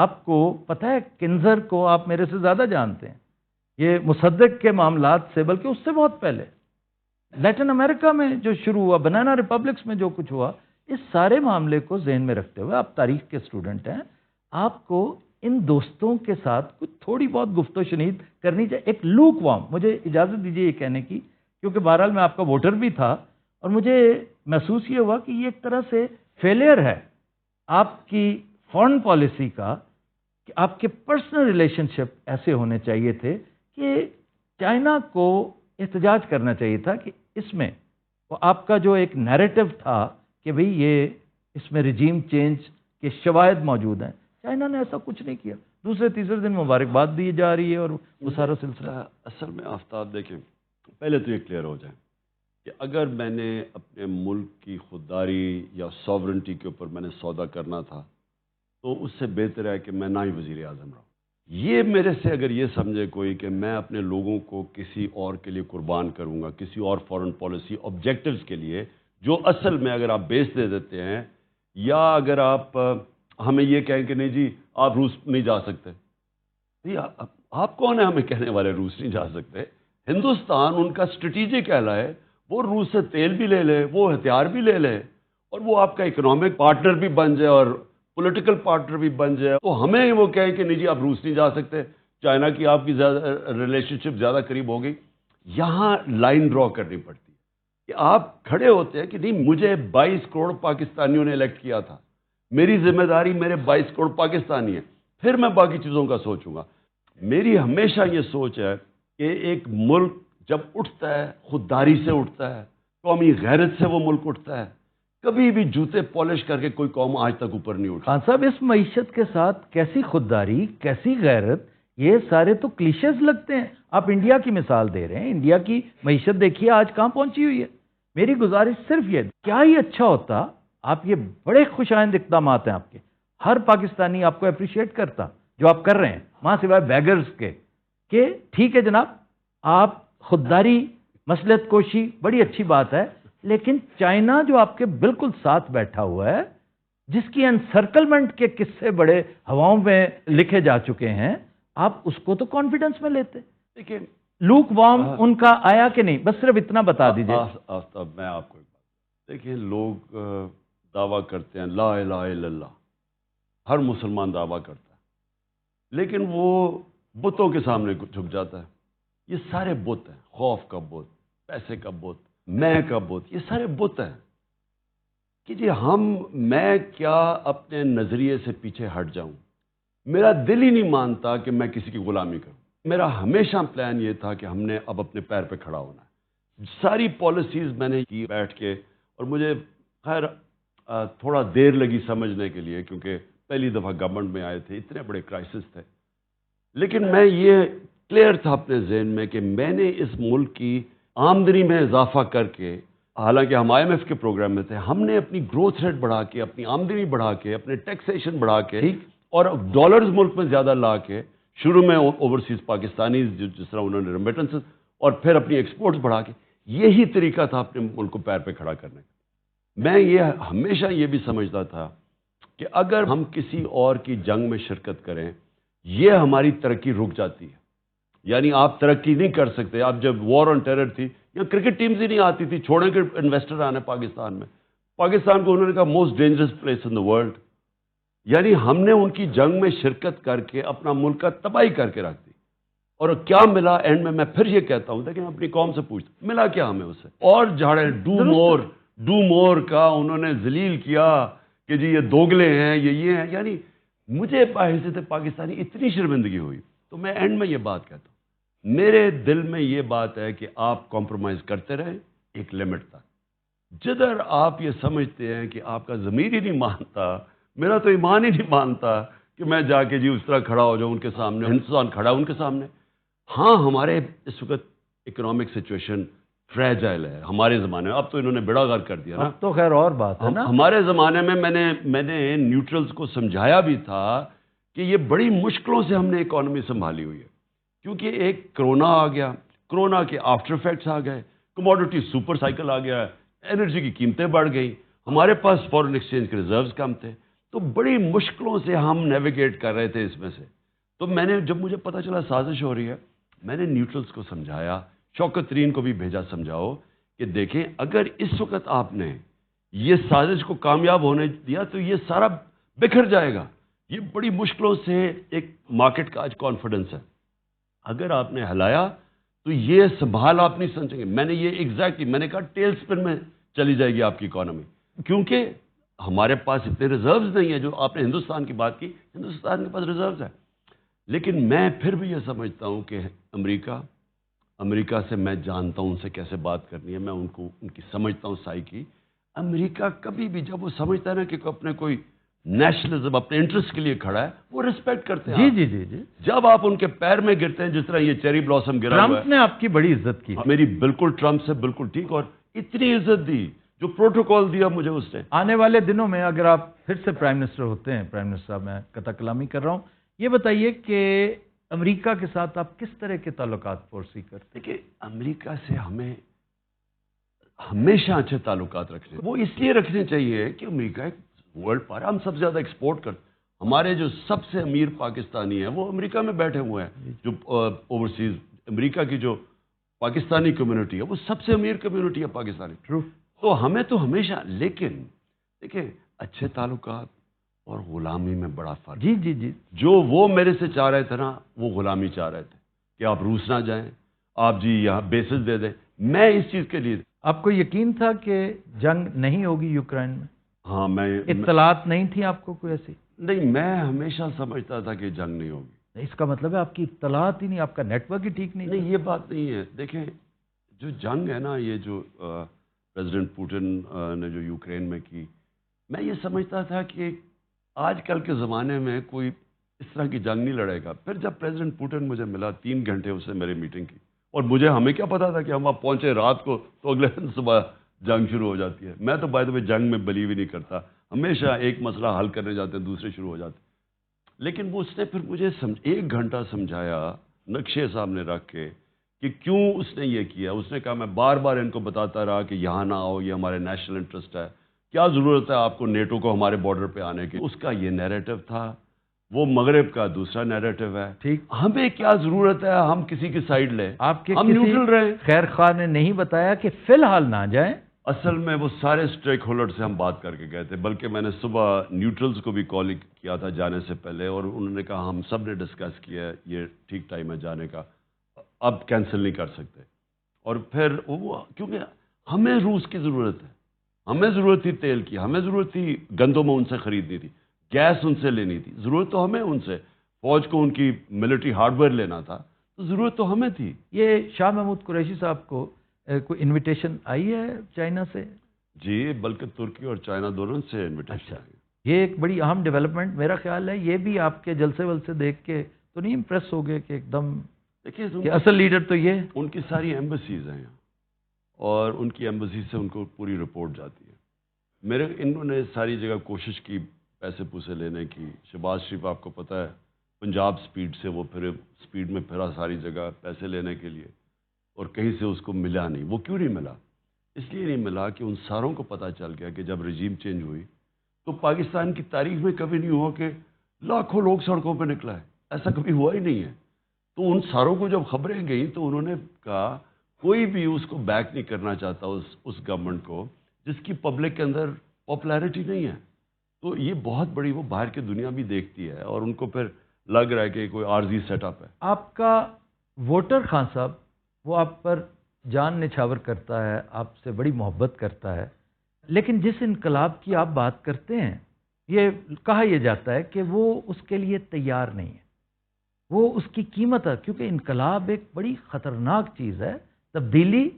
آپ کو پتہ ہے کنزر کو آپ میرے سے زیادہ جانتے ہیں، یہ مصدق کے معاملات سے بلکہ اس سے بہت پہلے لیٹن امریکہ میں جو شروع ہوا، بنانا ریپبلکس میں جو کچھ ہوا، اس سارے معاملے کو ذہن میں رکھتے ہوئے، آپ تاریخ کے اسٹوڈنٹ ہیں، آپ کو ان دوستوں کے ساتھ کچھ تھوڑی بہت گفت و شنید کرنی چاہیے. ایک لوک وارم، مجھے اجازت دیجیے یہ کہنے کی، کیونکہ بہرحال میں آپ کا ووٹر بھی تھا اور مجھے محسوس یہ ہوا کہ یہ ایک طرح سے فیلئر ہے آپ کی فارن پالیسی کا، کہ آپ کے پرسنل ریلیشن شپ ایسے ہونے چاہیے تھے کہ چائنا کو احتجاج کرنا چاہیے تھا کہ اس میں وہ آپ کا جو ایک نیریٹو تھا کہ بھئی یہ اس میں رجیم چینج کے شواہد موجود ہیں، چائنا نے ایسا کچھ نہیں کیا. دوسرے تیسرے دن مبارکباد دی جا رہی ہے اور وہ سارا سلسلہ. اصل میں آفتاب دیکھیں، پہلے تو یہ کلیئر ہو جائے کہ اگر میں نے اپنے ملک کی خودداری یا ساورنٹی کے اوپر میں نے سودا کرنا تھا تو اس سے بہتر ہے کہ میں نہ ہی وزیر اعظم رہوں. یہ میرے سے اگر یہ سمجھے کوئی کہ میں اپنے لوگوں کو کسی اور کے لیے قربان کروں گا، کسی اور فارن پالیسی آبجیکٹیوز کے لیے، جو اصل میں اگر آپ بیس دے دیتے ہیں، یا اگر آپ ہمیں یہ کہیں کہ نہیں جی آپ روس نہیں جا سکتے، آپ کون ہیں ہمیں کہنے والے روس نہیں جا سکتے؟ ہندوستان ان کا اسٹریٹجک ایلا ہے، وہ روس سے تیل بھی لے لے، وہ ہتھیار بھی لے لے، اور وہ آپ کا اکنامک پارٹنر بھی بن جائے اور پولیٹیکل پارٹنر بھی بن جائے، تو ہمیں وہ کہیں کہ نہیں جی آپ روس نہیں جا سکتے، چائنا کی آپ کی ریلیشن شپ زیادہ قریب ہو گئی. یہاں لائن ڈرا کرنی پڑتی ہے کہ آپ کھڑے ہوتے ہیں کہ نہیں مجھے 22 کروڑ پاکستانیوں نے الیکٹ کیا تھا، میری ذمہ داری میرے 22 کروڑ پاکستانی ہیں، پھر میں باقی چیزوں کا سوچوں گا. میری ہمیشہ یہ سوچ ہے کہ ایک ملک جب اٹھتا ہے خودداری سے اٹھتا ہے، قومی غیرت سے وہ ملک اٹھتا ہے. کبھی بھی جوتے پالش کر کے کوئی قوم آج تک اوپر نہیں اٹھا. خان صاحب اس معیشت کے ساتھ کیسی خودداری، کیسی غیرت، یہ سارے تو کلیشز لگتے ہیں. آپ انڈیا کی مثال دے رہے ہیں، انڈیا کی معیشت دیکھیے آج کہاں پہنچی ہوئی ہے. میری گزارش صرف یہ، کیا ہی اچھا ہوتا، آپ یہ بڑے خوش آئند اقدامات ہیں آپ کے، ہر پاکستانی آپ کو اپریشیٹ کرتا جو آپ کر رہے ہیں، ماں سوائے بیگرز کے، کہ ٹھیک ہے جناب آپ خودداری، مصلحت کوشی بڑی اچھی بات ہے، لیکن چائنا جو آپ کے بالکل ساتھ بیٹھا ہوا ہے، جس کی انسرکلمنٹ کے قصے بڑے ہواؤں میں لکھے جا چکے ہیں، آپ اس کو تو کانفیڈنس میں لیتے. دیکھیں لوک وارم ان کا آیا کہ نہیں، بس صرف اتنا بتا دیجئے. آفتاب میں آپ کو ایک بات، دیکھیں لوگ دعویٰ کرتے ہیں لا الہ الا اللہ، ہر مسلمان دعویٰ کرتا ہے، لیکن وہ بتوں کے سامنے جھک جاتا ہے. یہ سارے بت ہیں، خوف کا بت، پیسے کا بت، میں کا بت، یہ سارے بت ہیں کہ جی میں کیا اپنے نظریے سے پیچھے ہٹ جاؤں. میرا دل ہی نہیں مانتا کہ میں کسی کی غلامی کروں. میرا ہمیشہ پلان یہ تھا کہ ہم نے اب اپنے پیر پہ کھڑا ہونا ہے. ساری پالیسیز میں نے کی بیٹھ کے، اور مجھے خیر تھوڑا دیر لگی سمجھنے کے لیے، کیونکہ پہلی دفعہ گورنمنٹ میں آئے تھے، اتنے بڑے کرائسس تھے، لیکن میں یہ کلیئر تھا اپنے ذہن میں کہ میں نے اس ملک کی آمدنی میں اضافہ کر کے، حالانکہ ہم آئی ایم ایف کے پروگرام میں تھے، ہم نے اپنی گروتھ ریٹ بڑھا کے، اپنی آمدنی بڑھا کے، اپنے ٹیکسیشن بڑھا کے، اور ڈالرز ملک میں زیادہ لا کے، شروع میں اوورسیز پاکستانی جس طرح انہوں نے ریمیٹنسز، اور پھر اپنی ایکسپورٹس بڑھا کے، یہی طریقہ تھا اپنے ملک کو پیر پہ کھڑا کرنے کا. میں یہ ہمیشہ یہ بھی سمجھتا تھا کہ اگر ہم کسی اور کی جنگ میں شرکت کریں، یہ ہماری ترقی رک جاتی ہے. یعنی آپ ترقی نہیں کر سکتے. آپ جب وار آن ٹیرر تھی، یا کرکٹ ٹیمز ہی نہیں آتی تھی، چھوڑیں کہ انویسٹر آنے پاکستان میں، پاکستان کو انہوں نے کہا most dangerous place in the world. یعنی ہم نے ان کی جنگ میں شرکت کر کے اپنا ملک کا تباہی کر کے رکھ دی. اور کیا ملا اینڈ میں پھر یہ کہتا ہوں، لیکن اپنی قوم سے پوچھتا ملا کیا ہمیں اسے؟ اور جھاڑے ڈو مور کا انہوں نے ذلیل کیا کہ جی یہ دوگلے ہیں، یہ ہیں. یعنی مجھے بحیثیت پاکستانی اتنی شرمندگی ہوئی. تو میں اینڈ میں یہ بات کہتا ہوں، میرے دل میں یہ بات ہے کہ آپ کمپرومائز کرتے رہیں ایک لمٹ تک. جدھر آپ یہ سمجھتے ہیں کہ آپ کا ضمیر ہی نہیں مانتا، میرا تو ایمان ہی نہیں مانتا کہ میں جا کے جی اس طرح کھڑا ہو جاؤں ان کے سامنے. ہندوستان کھڑا ان کے سامنے. ہاں ہمارے اس وقت اکنامک سچویشن فریجائل ہے ہمارے زمانے میں. اب تو انہوں نے بیڑا غرق کر دیا نا. اب تو خیر اور بات ہے نا. ہمارے زمانے میں میں نے نیوٹرلز کو سمجھایا بھی تھا کہ یہ بڑی مشکلوں سے ہم نے اکانومی سنبھالی ہوئی ہے، کیونکہ ایک کرونا آ گیا، کرونا کے آفٹر افیکٹس آ گئے، کموڈٹی سپر سائیکل آ گیا، انرجی کی قیمتیں بڑھ گئیں، ہمارے پاس فورن ایکسچینج کے ریزروز کم تھے. تو بڑی مشکلوں سے ہم نیویگیٹ کر رہے تھے اس میں سے. تو میں نے جب مجھے پتہ چلا سازش ہو رہی ہے, میں نے نیوٹرلز کو سمجھایا, شوکت ترین کو بھی بھیجا سمجھاؤ کہ دیکھیں اگر اس وقت آپ نے یہ سازش کو کامیاب ہونے دیا تو یہ سارا بکھر جائے گا. یہ بڑی مشکلوں سے ایک مارکیٹ کا آج کانفیڈنس ہے, اگر آپ نے ہلایا تو یہ سنبھال آپ نہیں سمجھیں گے. میں نے یہ ایگزیکٹلی میں نے کہا ٹیل سپن میں چلی جائے گی آپ کی اکانومی, کیونکہ ہمارے پاس اتنے ریزروز نہیں ہیں. جو آپ نے ہندوستان کی بات کی, ہندوستان کے پاس ریزروز ہیں, لیکن میں پھر بھی یہ سمجھتا ہوں کہ امریکہ سے میں جانتا ہوں ان سے کیسے بات کرنی ہے, میں ان کی سمجھتا ہوں سائیکی. امریکہ کبھی بھی جب وہ سمجھتا ہے نا کہ اپنے کوئی نیشنلزم اپنے انٹرسٹ کے لیے کھڑا ہے, وہ ریسپیکٹ کرتے ہیں. جی. جب آپ ان کے پیر میں گرتے ہیں, جس طرح یہ چیری بلاسم گرا ہوا ہے. ٹرمپ نے آپ کی بڑی عزت کی. میری بالکل ٹرمپ سے بالکل ٹھیک, اور اتنی عزت دی جو پروٹوکول دیا مجھے اس نے. آنے والے دنوں میں اگر آپ پھر سے پرائم منسٹر ہوتے ہیں, پرائم منسٹر صاحب میں قطع کلامی کر رہا ہوں, یہ بتائیے کہ امریکہ کے ساتھ آپ کس طرح کے تعلقات فورسی کرتے ہیں؟ دیکھیں, امریکہ سے ہمیں ہمیشہ اچھے تعلقات رکھنے, وہ اس لیے رکھنے چاہیے کہ امریکہ ایک ورلڈ پاور, ہم سب سے زیادہ ایکسپورٹ کرتے. ہمارے جو سب سے امیر پاکستانی ہیں وہ امریکہ میں بیٹھے ہوئے ہیں, جو اوورسیز امریکہ کی جو پاکستانی کمیونٹی ہے وہ سب سے امیر کمیونٹی ہے پاکستانی. ٹرو. تو ہمیں تو ہمیشہ, لیکن دیکھیں اچھے تعلقات اور غلامی میں بڑا فرق. جی. جو وہ میرے سے چاہ رہے تھے نا, وہ غلامی چاہ رہے تھے کہ آپ روس نہ جائیں, آپ جی یہاں بیسز دے دیں. میں اس چیز کے لیے, آپ کو یقین تھا کہ جنگ نہیں ہوگی یوکرائن میں؟ ہاں, میں اطلاعات نہیں تھی آپ کو کوئی ایسی؟ نہیں, میں ہمیشہ سمجھتا تھا کہ جنگ نہیں ہوگی. اس کا مطلب ہے آپ کی اطلاعات ہی نہیں, آپ کا نیٹ ورک ہی ٹھیک نہیں. نہیں, یہ بات نہیں ہے. دیکھیں جو جنگ ہے نا, یہ جو پریزیڈنٹ پوٹن نے جو یوکرین میں کی, میں یہ سمجھتا تھا کہ آج کل کے زمانے میں کوئی اس طرح کی جنگ نہیں لڑے گا. پھر جب پریزیڈنٹ پوٹن مجھے ملا, 3 گھنٹے اس سے میری میٹنگ کی, اور ہمیں کیا پتا تھا کہ ہم وہاں پہنچے رات کو تو اگلے دن صبح جنگ شروع ہو جاتی ہے. میں تو بائی دا وے جنگ میں بلیو ہی نہیں کرتا, ہمیشہ ایک مسئلہ حل کرنے جاتے ہیں دوسرے شروع ہو جاتے ہیں. لیکن وہ اس نے پھر مجھے 1 گھنٹہ سمجھایا نقشے سامنے رکھ کے کہ کیوں اس نے یہ کیا. اس نے کہا میں بار بار ان کو بتاتا رہا کہ یہاں نہ آؤ, یہ ہمارے نیشنل انٹرسٹ ہے, کیا ضرورت ہے آپ کو نیٹو کو ہمارے بارڈر پہ آنے کی. اس کا یہ نیریٹو تھا, وہ مغرب کا دوسرا نیریٹو ہے. ٹھیک, ہمیں کیا ضرورت ہے ہم کسی کی سائیڈ لیں, آپ کے ہم نیوٹرل رہیں. خیر خواہ نے نہیں بتایا کہ فی الحال نہ جائیں؟ اصل میں وہ سارے اسٹیک ہولڈر سے ہم بات کر کے گئے تھے, بلکہ میں نے صبح نیوٹرلز کو بھی کال کیا تھا جانے سے پہلے, اور انہوں نے کہا ہم سب نے ڈسکس کیا ہے, یہ ٹھیک ٹائم ہے جانے کا, اب کینسل نہیں کر سکتے. اور پھر وہ, کیونکہ ہمیں روس کی ضرورت ہے, ہمیں ضرورت تھی تیل کی, ہمیں ضرورت تھی گندم ان سے خریدنی تھی, گیس ان سے لینی تھی, ضرورت تو ہمیں ان سے, فوج کو ان کی ملٹری ہارڈ ویئر لینا تھا, تو ضرورت تو ہمیں تھی. یہ شاہ محمود قریشی صاحب کو کوئی انویٹیشن آئی ہے چائنا سے؟ جی, بلکہ ترکی اور چائنا دونوں سے انویٹیشن آئی. یہ ایک بڑی اہم ڈیولپمنٹ میرا خیال ہے. یہ بھی آپ کے جلسے ولسے دیکھ کے تو نہیں امپریس ہو گئے کہ ایک دم دیکھیے اصل لیڈر تو یہ؟ ان کی ساری ایمبیسیز ہیں یہاں, اور ان کی ایمبیسی سے ان کو پوری رپورٹ جاتی ہے. انہوں نے ساری جگہ کوشش کی پیسے پوسے لینے کی. شہباز شریف آپ کو پتہ ہے پنجاب سپیڈ سے وہ پھر سپیڈ میں پھرا ساری جگہ پیسے لینے کے لیے, اور کہیں سے اس کو ملا نہیں. وہ کیوں نہیں ملا؟ اس لیے نہیں ملا کہ ان ساروں کو پتہ چل گیا کہ جب رجیم چینج ہوئی تو پاکستان کی تاریخ میں کبھی نہیں ہوا کہ لاکھوں لوگ سڑکوں پہ نکلا ہے, ایسا کبھی ہوا ہی نہیں ہے. تو ان ساروں کو جب خبریں گئیں تو انہوں نے کہا کوئی بھی اس کو بیک نہیں کرنا چاہتا اس گورنمنٹ کو جس کی پبلک کے اندر پاپولیرٹی نہیں ہے. تو یہ بہت بڑی, وہ باہر کی دنیا بھی دیکھتی ہے, اور ان کو پھر لگ رہا ہے کہ کوئی عارضی سیٹ اپ ہے. آپ کا ووٹر خان صاحب وہ آپ پر جان نچھاور کرتا ہے, آپ سے بڑی محبت کرتا ہے, لیکن جس انقلاب کی آپ بات کرتے ہیں یہ کہا یہ جاتا ہے کہ وہ اس کے لیے تیار نہیں ہے, وہ اس کی قیمت ہے, کیونکہ انقلاب ایک بڑی خطرناک چیز ہے. تبدیلی,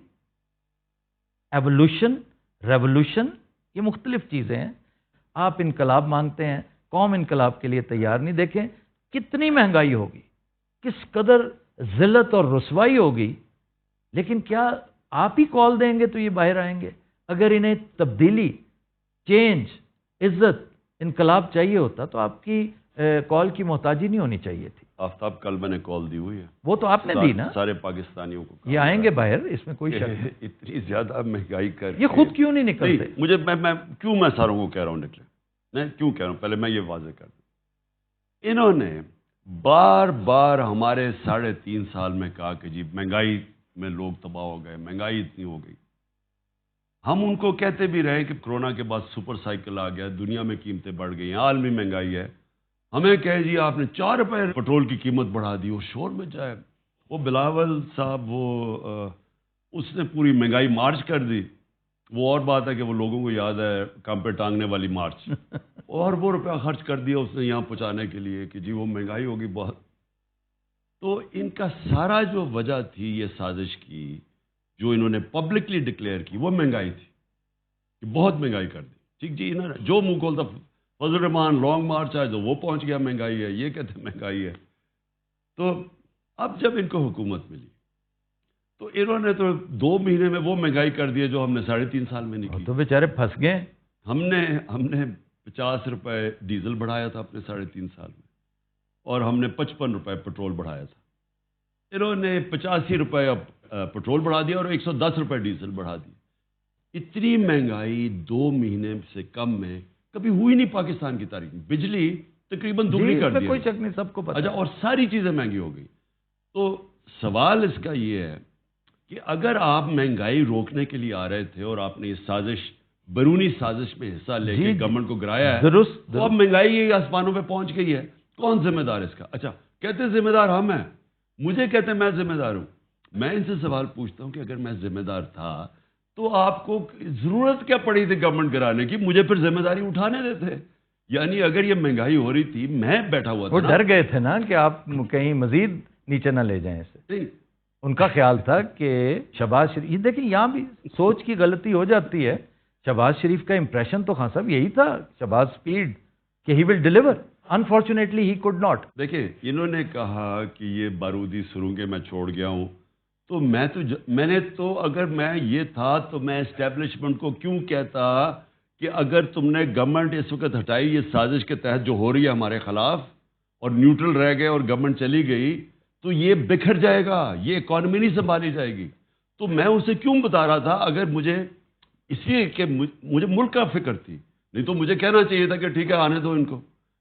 ایوولوشن, ریولوشن, یہ مختلف چیزیں ہیں. آپ انقلاب مانگتے ہیں, قوم انقلاب کے لیے تیار نہیں. دیکھیں کتنی مہنگائی ہوگی, کس قدر ذلت اور رسوائی ہوگی, لیکن کیا آپ ہی کال دیں گے تو یہ باہر آئیں گے؟ اگر انہیں تبدیلی, چینج, عزت, انقلاب چاہیے ہوتا تو آپ کی کال کی محتاجی نہیں ہونی چاہیے تھی. آفتاب کل میں نے کال دی ہوئی ہے, وہ تو آپ نے دی نا, سارے پاکستانیوں کو. یہ آئیں گے باہر, اس میں کوئی شک نہیں. اتنی زیادہ مہنگائی کر یہ خود کیوں نہیں نکلتے؟ مجھے میں کیوں میں ساروں کو کہہ رہا ہوں نکلے. میں کیوں کہہ رہا ہوں پہلے میں یہ واضح کر دوں. انہوں نے بار بار ہمارے 3.5 سال میں کہا کہ جی مہنگائی میں لوگ تباہ ہو گئے, مہنگائی اتنی ہو گئی. ہم ان کو کہتے بھی رہے کہ کرونا کے بعد سپر سائیکل آ گیا, دنیا میں قیمتیں بڑھ گئی ہیں, عالمی مہنگائی ہے. ہمیں کہے جی آپ نے 4 روپے پٹرول کی قیمت بڑھا دی, وہ شور میں جائے. وہ بلاول صاحب اس نے پوری مہنگائی مارچ کر دی. وہ اور بات ہے کہ وہ لوگوں کو یاد ہے کام پہ ٹانگنے والی مارچ, اور وہ روپیہ خرچ کر دیا اس نے یہاں پہنچانے کے لیے کہ جی وہ مہنگائی ہوگی بہت. تو ان کا سارا جو وجہ تھی یہ سازش کی جو انہوں نے پبلکلی ڈکلیئر کی وہ مہنگائی تھی کہ بہت مہنگائی کر دی. ٹھیک جی, انہوں نے جو منہ کھولتا فضل الرحمان لانگ مارچ آئے تو وہ پہنچ گیا مہنگائی ہے, یہ کہتے ہیں مہنگائی ہے. تو اب جب ان کو حکومت ملی تو انہوں نے تو 2 مہینے میں وہ مہنگائی کر دی جو ہم نے 3.5 سال میں نہیں کی. تو بیچارے پھنس گئے. ہم نے 50 روپے ڈیزل بڑھایا تھا اپنے 3.5 سال میں, اور ہم نے 55 روپے پٹرول بڑھایا تھا. انہوں نے 85 روپے پٹرول بڑھا دیا اور 110 روپے ڈیزل بڑھا دی. اتنی مہنگائی 2 مہینے سے کم میں کبھی ہوئی نہیں پاکستان کی تاریخ میں. بجلی تقریباً دگنی کر دی, کوئی شک نہیں, سب کو پتہ. اچھا, اور ساری چیزیں مہنگی ہو گئی. تو سوال اس کا یہ ہے کہ اگر آپ مہنگائی روکنے کے لیے آ رہے تھے اور آپ نے یہ سازش, بیرونی سازش میں حصہ لے کے گورنمنٹ کو گرایا ہے, درست, تو اب مہنگائی آسمانوں پہ پہنچ گئی ہے. کون ذمہ دار ہے اس کا؟ اچھا, کہتے ذمہ دار ہم ہیں, مجھے کہتے ہیں میں ذمہ دار ہوں. میں ان سے سوال پوچھتا ہوں کہ اگر میں ذمہ دار تھا تو آپ کو ضرورت کیا پڑی تھی گورنمنٹ گرانے کی؟ مجھے پھر ذمہ داری اٹھانے دیتے. یعنی اگر یہ مہنگائی ہو رہی تھی, میں بیٹھا ہوا تھا, وہ ڈر گئے تھے نا کہ آپ کہیں مزید نیچے نہ لے جائیں اسے. ان کا خیال تھا کہ شہباز شریف, یہ دیکھیں یہاں بھی سوچ کی غلطی ہو جاتی ہے. شہباز شریف کا امپریشن تو خان صاحب یہی تھا, شہباز اسپیڈ, کہ he will deliver. Unfortunately he could not. دیکھیں انہوں نے کہا کہ یہ بارودی سرنگیں میں چھوڑ گیا ہوں, تو میں نے تو اگر میں یہ تھا تو میں اسٹیبلشمنٹ کو کیوں کہتا کہ اگر تم نے گورنمنٹ اس وقت ہٹائی یہ سازش کے تحت جو ہو رہی ہے ہمارے خلاف, اور نیوٹرل رہ گئے اور گورنمنٹ چلی گئی, تو یہ بکھر جائے گا, یہ اکانومی نہیں سنبھالی جائے گی. تو میں اسے کیوں بتا رہا تھا اگر مجھے اس لیے کہ مجھے ملک کا فکر تھی, نہیں تو مجھے کہنا چاہیے تھا کہ ٹھیک ہے آنے دو ان کو.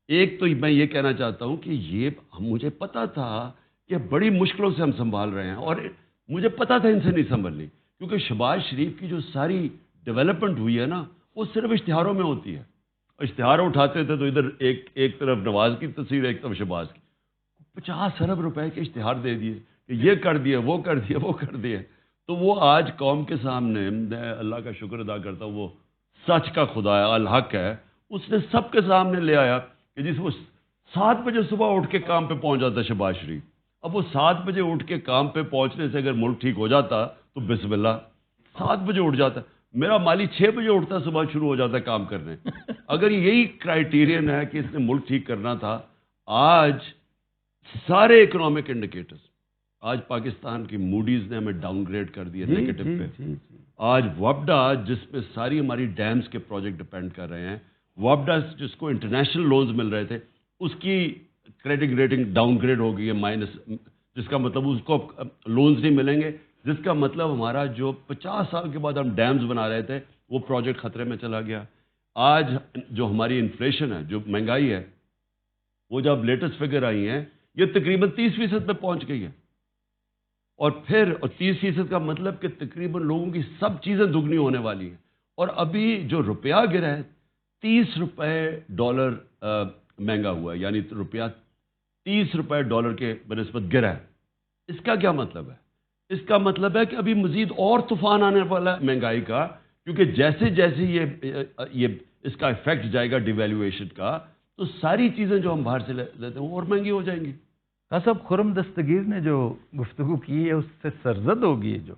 ایک تو میں یہ کہنا چاہتا ہوں کہ یہ مجھے پتا تھا کہ بڑی مشکلوں سے ہم سنبھال رہے ہیں, اور مجھے پتا تھا ان سے نہیں سنبھلنی, کیونکہ شہباز شریف کی جو ساری ڈیولپمنٹ ہوئی ہے نا وہ صرف اشتہاروں میں ہوتی ہے. اشتہار اٹھاتے تھے تو ادھر ایک طرف نواز کی تصویر, ایک طرف شہباز کی. 50 ارب روپے کے اشتہار دے دیے کہ یہ کر دیے, وہ کر دیے, وہ کر دیے. تو وہ آج قوم کے سامنے, میں اللہ کا شکر ادا کرتا ہوں, وہ سچ کا خدا ہے, الحق ہے, اس نے سب کے سامنے لے آیا کہ جس وہ 7 بجے صبح اٹھ کے کام پہ پہنچ جاتا ہے شہباز شریف. اب وہ 7 بجے اٹھ کے کام پہ پہنچنے سے اگر ملک ٹھیک ہو جاتا تو بسم اللہ 7 بجے اٹھ جاتا. میرا مالی 6 بجے اٹھتا, صبح شروع ہو جاتا ہے کام کرنے. اگر یہی کرائیٹیرین ہے کہ اس نے ملک ٹھیک کرنا تھا, آج سارے اکنامک انڈیکیٹرز, آج پاکستان کی موڈیز نے ہمیں ڈاؤن گریڈ کر دیا نیگیٹو پہ. آج وابڈا جس پہ ساری ہماری ڈیمز کے پروجیکٹ ڈپینڈ کر رہے ہیں, وابڈا جس کو انٹرنیشنل لونز مل رہے تھے, اس کی کریڈٹ ریٹنگ ڈاؤن گریڈ ہو گئی ہے مائنس, جس کا مطلب اس کو لونز نہیں ملیں گے, جس کا مطلب ہمارا جو 50 سال کے بعد ہم ڈیمز بنا رہے تھے وہ پروجیکٹ خطرے میں چلا گیا. آج جو ہماری انفلیشن ہے, جو مہنگائی ہے, وہ جب لیٹسٹ فگر آئی ہیں یہ تقریباً 30% پہ پہنچ گئی ہے. اور پھر 30% کا مطلب کہ تقریباً لوگوں کی سب چیزیں دگنی ہونے والی ہیں. اور ابھی جو روپیہ گرا ہے 30 روپے ڈالر مہنگا ہوا ہے, یعنی روپیہ 30 روپے ڈالر کے بنسبت گرا ہے. اس کا کیا مطلب ہے؟ اس کا مطلب ہے کہ ابھی مزید اور طوفان آنے والا ہے مہنگائی کا, کیونکہ جیسے جیسے یہ اس کا افیکٹ جائے گا ڈیویلویشن کا, تو ساری چیزیں جو ہم باہر سے لیتے ہیں وہ اور مہنگی ہو جائیں گی. صاحب خرم دستگیر نے جو گفتگو کی ہے اس سے سرزد ہوگی, جو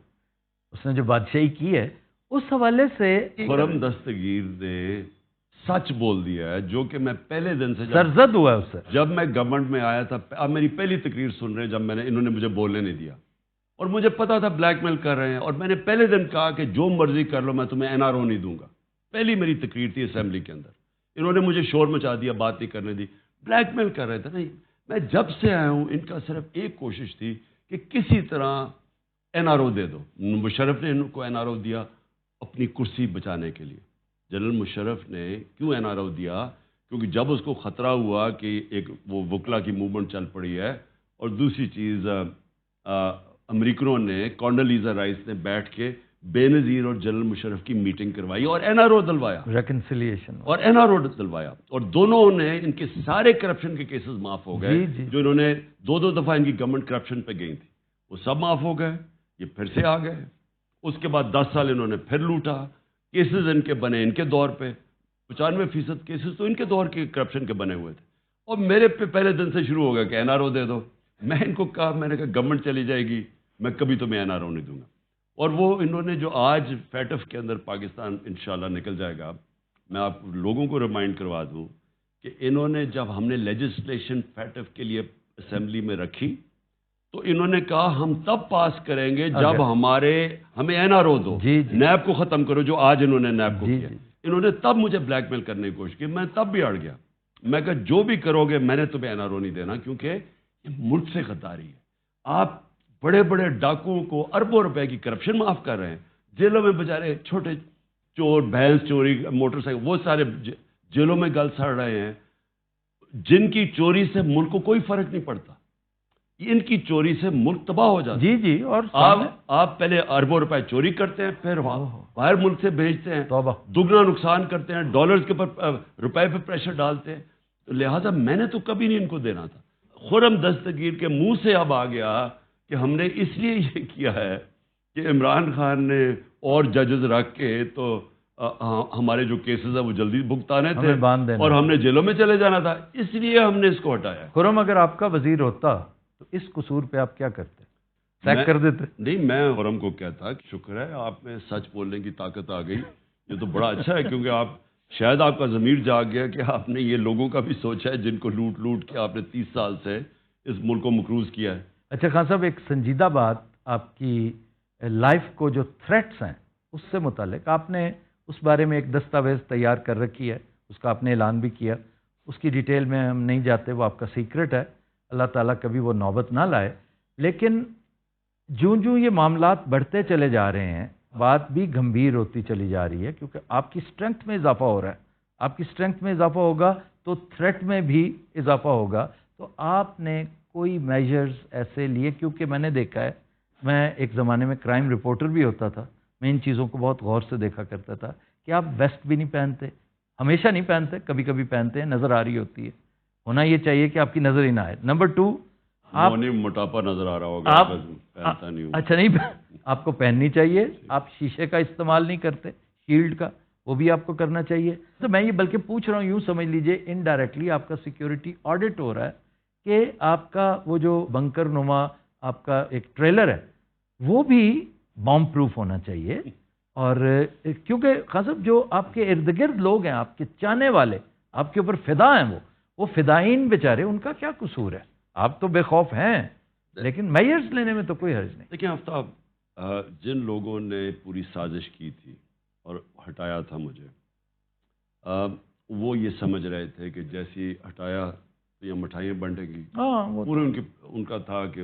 اس نے جو بادشاہی کی ہے اس حوالے سے. خرم دستگیر نے سچ بول دیا ہے, جو کہ میں پہلے دن سے سرزد ہوا ہے اس سے. جب میں گورنمنٹ میں آیا تھا, آپ میری پہلی تقریر سن رہے ہیں, جب انہوں نے مجھے بولنے نہیں دیا اور مجھے پتا تھا بلیک میل کر رہے ہیں, اور میں نے پہلے دن کہا کہ جو مرضی کر لو میں تمہیں NRO نہیں دوں گا. پہلی میری تقریر تھی اسمبلی کے اندر, انہوں نے مجھے شور مچا دیا, بات نہیں کرنے دی, بلیک میل کر رہے تھے. نہیں, میں جب سے آیا ہوں ان کا صرف ایک کوشش تھی کہ کسی طرح NRO دے دو. مشرف نے ان کو NRO دیا اپنی کرسی بچانے کے لیے. جنرل مشرف نے کیوں NRO دیا کیونکہ جب اس کو خطرہ ہوا کہ ایک وہ وکلا کی موومنٹ چل پڑی ہے، اور دوسری چیز امریکنوں نے کونڈولیزا رائس نے بیٹھ کے بے نظیر اور جنرل مشرف کی میٹنگ کروائی اور این آر او دلوایا، ریکنسیلیشن اور این آر او دلوایا، اور دونوں نے ان کے سارے کرپشن کے کیسز معاف ہو گئے جو انہوں نے دو دفعہ ان کی گورنمنٹ کرپشن پہ گئی تھی، وہ سب معاف ہو گئے، یہ پھر سے آ گئے۔ اس کے بعد 10 سال انہوں نے پھر لوٹا، کیسز ان کے بنے ان کے دور پہ، 95% کیسز تو ان کے دور کے کرپشن کے بنے ہوئے تھے، اور میرے پہ پہلے دن سے شروع ہو گیا کہ این آر او دے دو۔ میں ان کو کہا، میں نے کہا گورنمنٹ چلی جائے گی، میں کبھی تمہیں این آر او نہیں دوں گا۔ اور وہ انہوں نے جو آج فیٹف کے اندر پاکستان انشاءاللہ نکل جائے گا، میں آپ لوگوں کو ریمائنڈ کروا دوں کہ انہوں نے جب ہم نے لیجسلیشن فیٹف کے لیے اسمبلی میں رکھی تو انہوں نے کہا ہم تب پاس کریں گے جب ہمیں این آر او دو، نیب کو ختم کرو، جو آج انہوں نے نیب کو کیا۔ انہوں نے تب مجھے بلیک میل کرنے کی کوشش کی، میں تب بھی اڑ گیا، میں کہا جو بھی کرو گے میں نے تمہیں این آر او نہیں دینا، کیونکہ یہ ملک سے غداری ہے۔ آپ بڑے بڑے ڈاکوؤں کو اربوں روپے کی کرپشن معاف کر رہے ہیں، جیلوں میں بیچارے چھوٹے چور، بھینس چوری، موٹر سائیکل، وہ سارے جیلوں میں گل سڑ رہے ہیں، جن کی چوری سے ملک کو کوئی فرق نہیں پڑتا، ان کی چوری سے ملک تباہ ہو جاتا ہے۔ جی اور آپ پہلے اربوں روپے چوری کرتے ہیں، پھر باہر ملک سے بھیجتے ہیں، دگنا نقصان کرتے ہیں، ڈالرز کے اوپر روپے پہ پریشر ڈالتے ہیں، تو لہٰذا میں نے تو کبھی نہیں ان کو دینا تھا۔ خرم دستگیر کے منہ سے اب آ گیا کہ ہم نے اس لیے یہ کیا ہے کہ عمران خان نے اور ججز رکھ کے تو ہمارے جو کیسز ہیں وہ جلدی بھگتانے تھے اور ہم نے جیلوں میں چلے جانا تھا، اس لیے ہم نے اس کو ہٹایا۔ خرم اگر آپ کا وزیر ہوتا تو اس قصور پہ آپ کیا کرتے؟ سیک کر دیتے؟ نہیں، میں خرم کو کہتا کہ شکر ہے آپ میں سچ بولنے کی طاقت آ گئی، یہ تو بڑا اچھا ہے، کیونکہ آپ شاید آپ کا ضمیر جاگ گیا کہ آپ نے یہ لوگوں کا بھی سوچا ہے جن کو لوٹ لوٹ کے آپ نے 30 سال سے اس ملک کو مقروض کیا ہے۔ اچھا خان صاحب، ایک سنجیدہ بات آپ کی لائف کو جو تھریٹس ہیں اس سے متعلق، آپ نے اس بارے میں ایک دستاویز تیار کر رکھی ہے، اس کا آپ نے اعلان بھی کیا، اس کی ڈیٹیل میں ہم نہیں جاتے، وہ آپ کا سیکرٹ ہے، اللہ تعالیٰ کبھی وہ نوبت نہ لائے۔ لیکن جوں یہ معاملات بڑھتے چلے جا رہے ہیں، بات بھی گمبھیر ہوتی چلی جا رہی ہے، کیونکہ آپ کی اسٹرینتھ میں اضافہ ہو رہا ہے، آپ کی اسٹرینتھ میں اضافہ ہوگا تو تھریٹ میں بھی اضافہ ہوگا، تو آپ نے کوئی میجرز ایسے لیے؟ کیونکہ میں نے دیکھا ہے، میں ایک زمانے میں کرائم رپورٹر بھی ہوتا تھا، میں ان چیزوں کو بہت غور سے دیکھا کرتا تھا کہ آپ ویسٹ بھی نہیں پہنتے، ہمیشہ نہیں پہنتے، کبھی کبھی پہنتے ہیں، نظر آ رہی ہوتی ہے، ہونا یہ چاہیے کہ آپ کی نظر ہی نہ آئے۔ نمبر 2، آپ موٹاپا نظر آ رہا ہوگا، پہنتا نہیں ہوں۔ اچھا، نہیں، آپ کو پہننی چاہیے، آپ شیشے کا استعمال نہیں کرتے، شیلڈ کا، وہ بھی آپ کو کرنا چاہیے۔ تو میں یہ بلکہ پوچھ رہا ہوں، یوں سمجھ لیجئے انڈائریکٹلی آپ کا سیکیورٹی آڈٹ ہو رہا ہے کہ آپ کا وہ جو بنکر نما آپ کا ایک ٹریلر ہے وہ بھی بام پروف ہونا چاہیے۔ اور کیونکہ خان صاحب جو آپ کے ارد گرد لوگ ہیں، آپ کے چاہنے والے، آپ کے اوپر فدا ہیں، وہ فدائین بیچارے، ان کا کیا قصور ہے؟ آپ تو بے خوف ہیں، لیکن میئرز لینے میں تو کوئی حرج نہیں۔ دیکھیں آفتاب، جن لوگوں نے پوری سازش کی تھی اور ہٹایا تھا مجھے، وہ یہ سمجھ رہے تھے کہ جیسی ہٹایا تو یہ مٹھائیاں بنٹے گی، پورے ان کا تھا کہ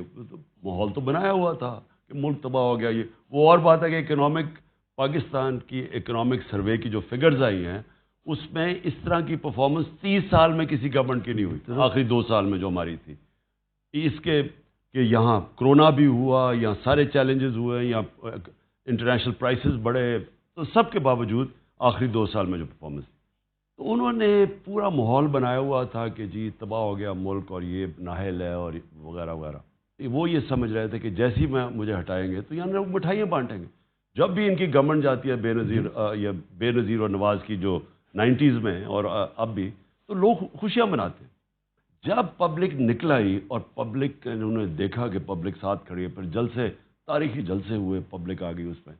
ماحول تو بنایا ہوا تھا کہ ملک تباہ ہو گیا۔ یہ وہ اور بات ہے کہ اکنامک، پاکستان کی اکنامک سروے کی جو فگرز آئی ہیں اس میں اس طرح کی پرفارمنس 30 سال میں کسی گورنمنٹ کی نہیں ہوئی، آخری 2 سال میں جو ہماری تھی، اس کے کہ یہاں کرونا بھی ہوا، یہاں سارے چیلنجز ہوئے، یہاں انٹرنیشنل پرائسز بڑھے، تو سب کے باوجود آخری 2 سال میں جو پرفارمنس، تو انہوں نے پورا ماحول بنایا ہوا تھا کہ جی تباہ ہو گیا ملک اور یہ نااہل ہے اور وغیرہ وغیرہ۔ وہ یہ سمجھ رہے تھے کہ جیسی میں مجھے ہٹائیں گے تو یہاں مٹھائیاں بانٹیں گے۔ جب بھی ان کی گورنمنٹ جاتی ہے، بے نظیر اور نواز کی جو 90s میں اور اب بھی، تو لوگ خوشیاں مناتے ہیں۔ جب پبلک نکل آئی اور پبلک انہوں نے دیکھا کہ پبلک ساتھ کھڑی ہے، پھر جلسے، تاریخی جلسے ہوئے، پبلک آ گئی اس میں،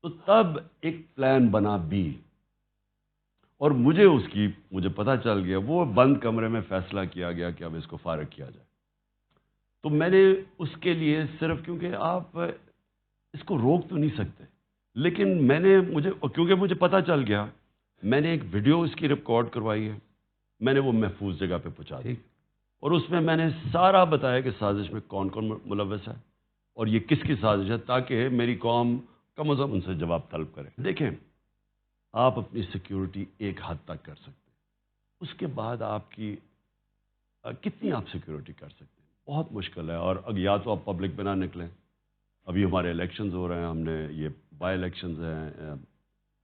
تو تب ایک پلان بنا بی، اور مجھے پتہ چل گیا، وہ بند کمرے میں فیصلہ کیا گیا کہ اب اس کو فارغ کیا جائے۔ تو میں نے اس کے لیے صرف، کیونکہ آپ اس کو روک تو نہیں سکتے، لیکن کیونکہ مجھے پتہ چل گیا، میں نے ایک ویڈیو اس کی ریکارڈ کروائی ہے، میں نے وہ محفوظ جگہ پہ پہنچا دی، اور اس میں نے سارا بتایا کہ سازش میں کون کون ملوث ہے اور یہ کس کی سازش ہے، تاکہ میری قوم کم از کم ان سے جواب طلب کرے۔ دیکھیں، آپ اپنی سیکیورٹی ایک حد تک کر سکتے ہیں، اس کے بعد آپ کی کتنی آپ سیکیورٹی کر سکتے ہیں؟ بہت مشکل ہے. اور یا تو آپ پبلک میں نہ نکلیں. ابھی ہمارے الیکشنز ہو رہے ہیں, ہم نے یہ بائی الیکشنز ہیں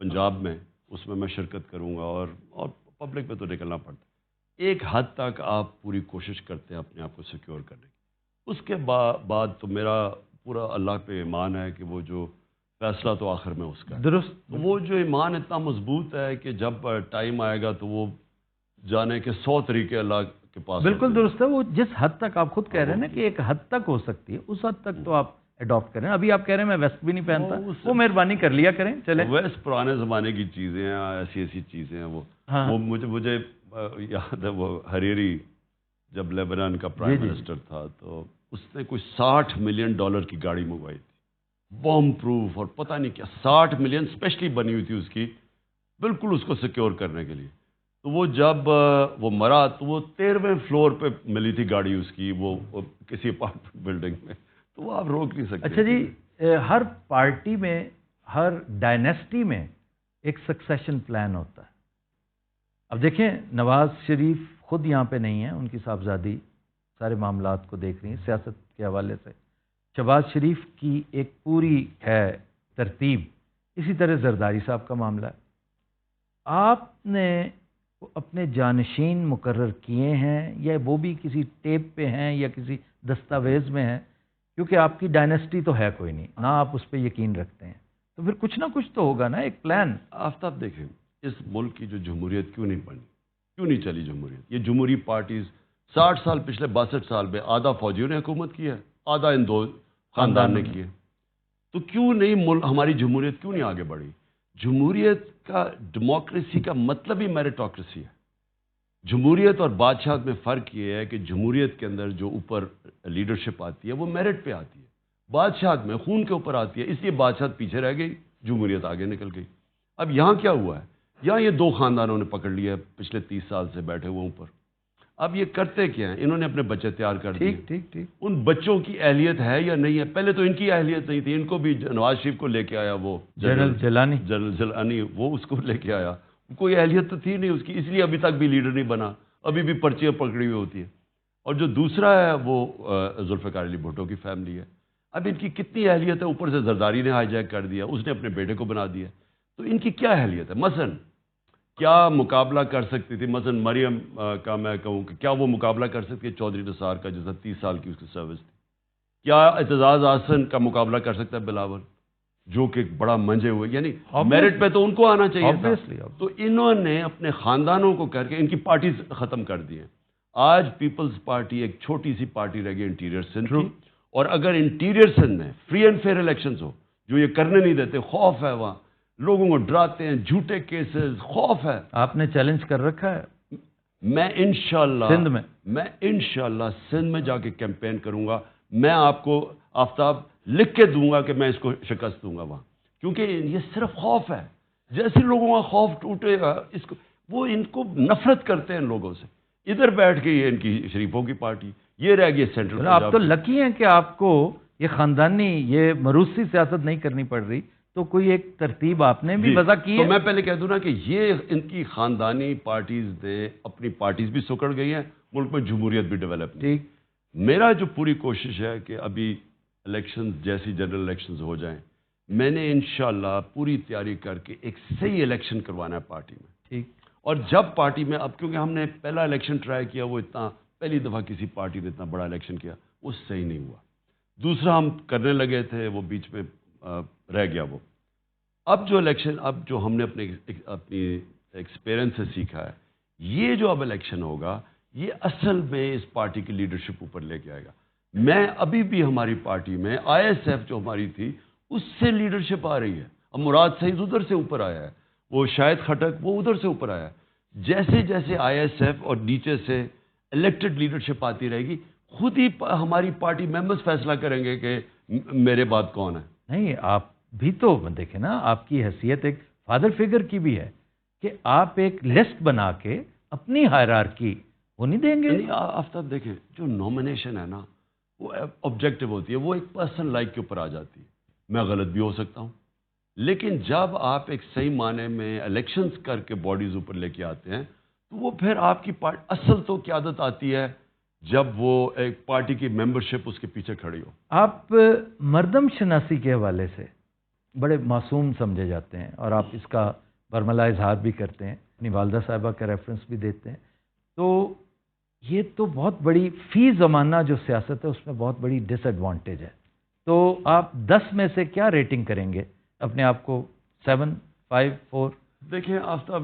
پنجاب میں, اس میں شرکت کروں گا, اور پبلک میں تو نکلنا پڑتا ہے. ایک حد تک آپ پوری کوشش کرتے ہیں اپنے آپ کو سیکیور کرنے کی. اس کے بعد تو میرا پورا اللہ پہ ایمان ہے کہ وہ جو فیصلہ تو آخر میں اس کا ہے. درست. وہ جو ایمان اتنا مضبوط ہے کہ جب ٹائم آئے گا تو وہ جانے کے 100 طریقے اللہ کے پاس. بالکل درست ہے. وہ جس حد تک آپ خود کہہ رہے ہیں نا کہ ایک حد تک ہو سکتی ہے, اس حد تک تو آپ اڈاپٹ کریں. ابھی آپ کہہ رہے ہیں میں ویسٹ بھی نہیں پہنتا, وہ مہربانی کر لیا کریں. چلیں, ویسٹ پرانے زمانے کی چیزیں ہیں, ایسی چیزیں ہیں. وہ مجھے یاد ہے, وہ حریری جب لیبنان کا پرائم منسٹر تھا تو اس نے کوئی $60 ملین کی گاڑی منگوائی تھی, بوم پروف اور پتہ نہیں کیا. 60 ملین اسپیشلی بنی ہوئی تھی اس کی, بالکل اس کو سیکیور کرنے کے لیے. تو وہ جب وہ مرا تو وہ 13ویں فلور پہ ملی تھی گاڑی اس کی, وہ کسی اپارٹمنٹ بلڈنگ میں. تو وہ آپ روک نہیں سکتے. اچھا جی, ہر پارٹی میں, ہر ڈائنیسٹی میں ایک سکسیشن پلان ہوتا ہے. اب دیکھیں, نواز شریف خود یہاں پہ نہیں ہیں, ان کی صاحبزادی سارے معاملات کو دیکھ رہی ہیں سیاست کے حوالے سے. شہباز شریف کی ایک پوری ہے ترتیب. اسی طرح زرداری صاحب کا معاملہ ہے. آپ نے اپنے جانشین مقرر کیے ہیں یا وہ بھی کسی ٹیپ پہ ہیں یا کسی دستاویز میں ہیں؟ کیونکہ آپ کی ڈائنیسٹی تو ہے کوئی نہیں, نہ آپ اس پہ یقین رکھتے ہیں, تو پھر کچھ نہ کچھ تو ہوگا نا, ایک پلان. آفتاب دیکھیں, اس ملک کی جو جمہوریت کیوں نہیں بنی, کیوں نہیں چلی جمہوریت؟ یہ جمہوری پارٹیز 60 سال, پچھلے 62 سال میں آدھا فوجیوں نے حکومت کی ہے, آدھا ان دو خاندان نے کی ہے. تو کیوں نہیں ہماری جمہوریت کیوں نہیں آگے بڑھی؟ جمہوریت کا, ڈیموکریسی کا مطلب ہی میریٹوکریسی ہے. جمہوریت اور بادشاہت میں فرق یہ ہے کہ جمہوریت کے اندر جو اوپر لیڈرشپ آتی ہے وہ میرٹ پہ آتی ہے, بادشاہت میں خون کے اوپر آتی ہے. اس لیے بادشاہت پیچھے رہ گئی, جمہوریت آگے نکل گئی. اب یہاں کیا ہوا ہے؟ یہاں یہ دو خاندانوں نے پکڑ لیا ہے, پچھلے 30 سال سے بیٹھے ہوئے اوپر. اب یہ کرتے کیا ہیں؟ انہوں نے اپنے بچے تیار کر دیے. ٹھیک. ان بچوں کی اہلیت ہے یا نہیں ہے؟ پہلے تو ان کی اہلیت نہیں تھی, ان کو بھی نواز شریف کو لے کے آیا وہ جنرل جیلانی, وہ اس کو لے کے آیا. کوئی اہلیت تو تھی نہیں اس کی, اس لیے ابھی تک بھی لیڈر نہیں بنا, ابھی بھی پرچیاں پکڑی ہوئی ہوتی ہیں. اور جو دوسرا ہے وہ ذوالفقار علی بھٹو کی فیملی ہے. اب ان کی کتنی اہلیت ہے؟ اوپر سے زرداری نے ہائی جیک کر دیا, اس نے اپنے بیٹے کو بنا دیا. تو ان کی کیا اہلیت ہے؟ مثلا کیا مقابلہ کر سکتی تھی؟ مثلا مریم کا میں کہوں کہ کیا وہ مقابلہ کر سکتی ہے چودھری نثار کا, جیسا 30 سال کی اس کی سروس تھی؟ کیا اعتزاز احسن کا مقابلہ کر سکتا ہے بلاول, جو کہ بڑا منجے ہوئے؟ یعنی میرٹ پہ تو ان کو آنا چاہیے تھا. تو انہوں نے اپنے خاندانوں کو کر کے ان کی پارٹیز ختم کر دی ہیں. آج پیپلز پارٹی ایک چھوٹی سی پارٹی رہ گئی انٹیریئر سندھ کی, اور اگر انٹیریئر سندھ میں فری اینڈ فیئر الیکشنز ہو, جو یہ کرنے نہیں دیتے, خوف ہے وہاں, لوگوں کو ڈراتے ہیں, جھوٹے کیسز, خوف ہے. آپ نے چیلنج کر رکھا ہے؟ میں انشاءاللہ سندھ میں, میں انشاءاللہ سندھ میں جا کے کیمپین کروں گا. میں آپ کو آفتاب لکھ کے دوں گا کہ میں اس کو شکست دوں گا وہاں, کیونکہ یہ صرف خوف ہے. جیسے لوگوں کا خوف ٹوٹے گا, اس کو وہ ان کو نفرت کرتے ہیں ان لوگوں سے. ادھر بیٹھ گئی ہے ان کی شریفوں کی پارٹی, یہ رہ گئی سینٹرل. آپ تو لکی ہیں کہ آپ کو یہ خاندانی, یہ مروسی سیاست نہیں کرنی پڑ رہی, تو کوئی ایک ترتیب آپ نے بھی وضع کی ہے. تو میں پہلے کہہ دوں نا کہ یہ ان کی خاندانی پارٹیز نے اپنی پارٹیز بھی سکڑ گئی ہیں, ملک میں جمہوریت بھی ڈیولپ نہیں. ٹھیک. میرا جو پوری کوشش ہے کہ ابھی الیکشنز جیسی جنرل الیکشنز ہو جائیں, میں نے انشاءاللہ پوری تیاری کر کے ایک صحیح الیکشن کروانا ہے پارٹی میں. ٹھیک. اور جب پارٹی میں, اب کیونکہ ہم نے پہلا الیکشن ٹرائی کیا, وہ اتنا پہلی دفعہ کسی پارٹی نے اتنا بڑا الیکشن کیا, وہ صحیح نہیں ہوا. دوسرا ہم کرنے لگے تھے, وہ بیچ میں رہ گیا وہ. اب جو الیکشن, اب جو ہم نے اپنی ایکسپیرئنس سے سیکھا ہے, یہ جو اب الیکشن ہوگا, یہ اصل میں اس پارٹی کی لیڈرشپ اوپر لے کے آئے گا. میں ابھی بھی ہماری پارٹی میں ISF جو ہماری تھی, اس سے لیڈرشپ آ رہی ہے. اب مراد سعید ادھر سے اوپر آیا ہے, وہ شاہد خٹک وہ ادھر سے اوپر آیا ہے. جیسے جیسے ISF اور نیچے سے الیکٹڈ لیڈرشپ آتی رہے گی, خود ہی ہماری پارٹی ممبرز فیصلہ کریں گے کہ میرے بعد کون ہے. نہیں, آپ بھی تو دیکھیں نا, آپ کی حیثیت ایک فادر فگر کی بھی ہے کہ آپ ایک لسٹ بنا کے اپنی ہائرارکی وہ نہیں دیں گے. آفتاب دیکھیں, جو نومینیشن ہے نا, وہ آبجیکٹو ہوتی ہے, وہ ایک پرسن لائک کے اوپر آ جاتی ہے. میں غلط بھی ہو سکتا ہوں, لیکن جب آپ ایک صحیح معنی میں الیکشنز کر کے باڈیز اوپر لے کے آتے ہیں, تو وہ پھر آپ کی اصل تو قیادت آتی ہے جب وہ ایک پارٹی کی ممبرشپ اس کے پیچھے کھڑی ہو. آپ مردم شناسی کے حوالے سے بڑے معصوم سمجھے جاتے ہیں اور آپ اس کا برملا اظہار بھی کرتے ہیں, اپنی والدہ صاحبہ کا ریفرنس بھی دیتے ہیں. تو یہ تو بہت بڑی فی زمانہ جو سیاست ہے اس میں بہت بڑی ڈس ایڈوانٹیج ہے. تو آپ 10 میں سے کیا ریٹنگ کریں گے اپنے آپ کو؟ 7, 5, 4؟ دیکھیں آفتاب,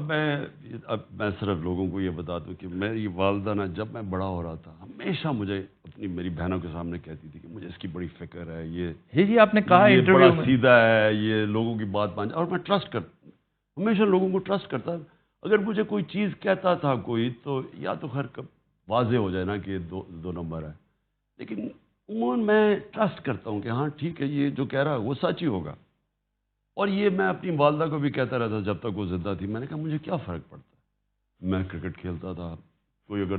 میں صرف لوگوں کو یہ بتا دوں کہ میری والدہ نا جب میں بڑا ہو رہا تھا ہمیشہ مجھے میری بہنوں کے سامنے کہتی تھی کہ مجھے اس کی بڑی فکر ہے, یہ جی آپ نے کہا یہ انٹرویو بڑا میں. سیدھا ہے, یہ لوگوں کی بات مان, اور میں ٹرسٹ کرتا, ہمیشہ لوگوں کو ٹرسٹ کرتا. اگر مجھے کوئی چیز کہتا تھا کوئی, تو یا تو خیر واضح ہو جائے نا کہ دو نمبر ہے, لیکن عموماً میں ٹرسٹ کرتا ہوں کہ ہاں ٹھیک ہے, یہ جو کہہ رہا ہے وہ سچ ہی ہوگا. اور یہ میں اپنی والدہ کو بھی کہتا رہتا جب تک وہ زندہ تھی. میں نے کہا مجھے کیا فرق پڑتا ہے, میں کرکٹ کھیلتا تھا, کوئی اگر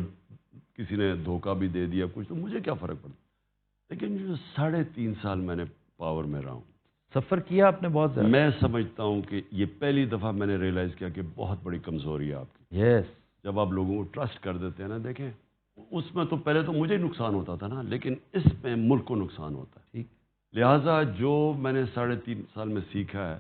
کسی نے دھوکہ بھی دے دیا کچھ تو مجھے کیا فرق پڑتا. لیکن جو 3.5 سال میں نے پاور میں رہا ہوں, سفر کیا آپ نے بہت زیادہ. میں سمجھتا ہوں کہ یہ پہلی دفعہ میں نے ریئلائز کیا کہ بہت بڑی کمزوری ہے آپ کی. یس. جب آپ لوگوں کو ٹرسٹ کر دیتے ہیں نا, دیکھیں اس میں تو پہلے تو مجھے نقصان ہوتا تھا نا, لیکن اس میں ملک کو نقصان ہوتا ہے. ٹھیک. لہٰذا جو میں نے 3.5 سال میں سیکھا ہے,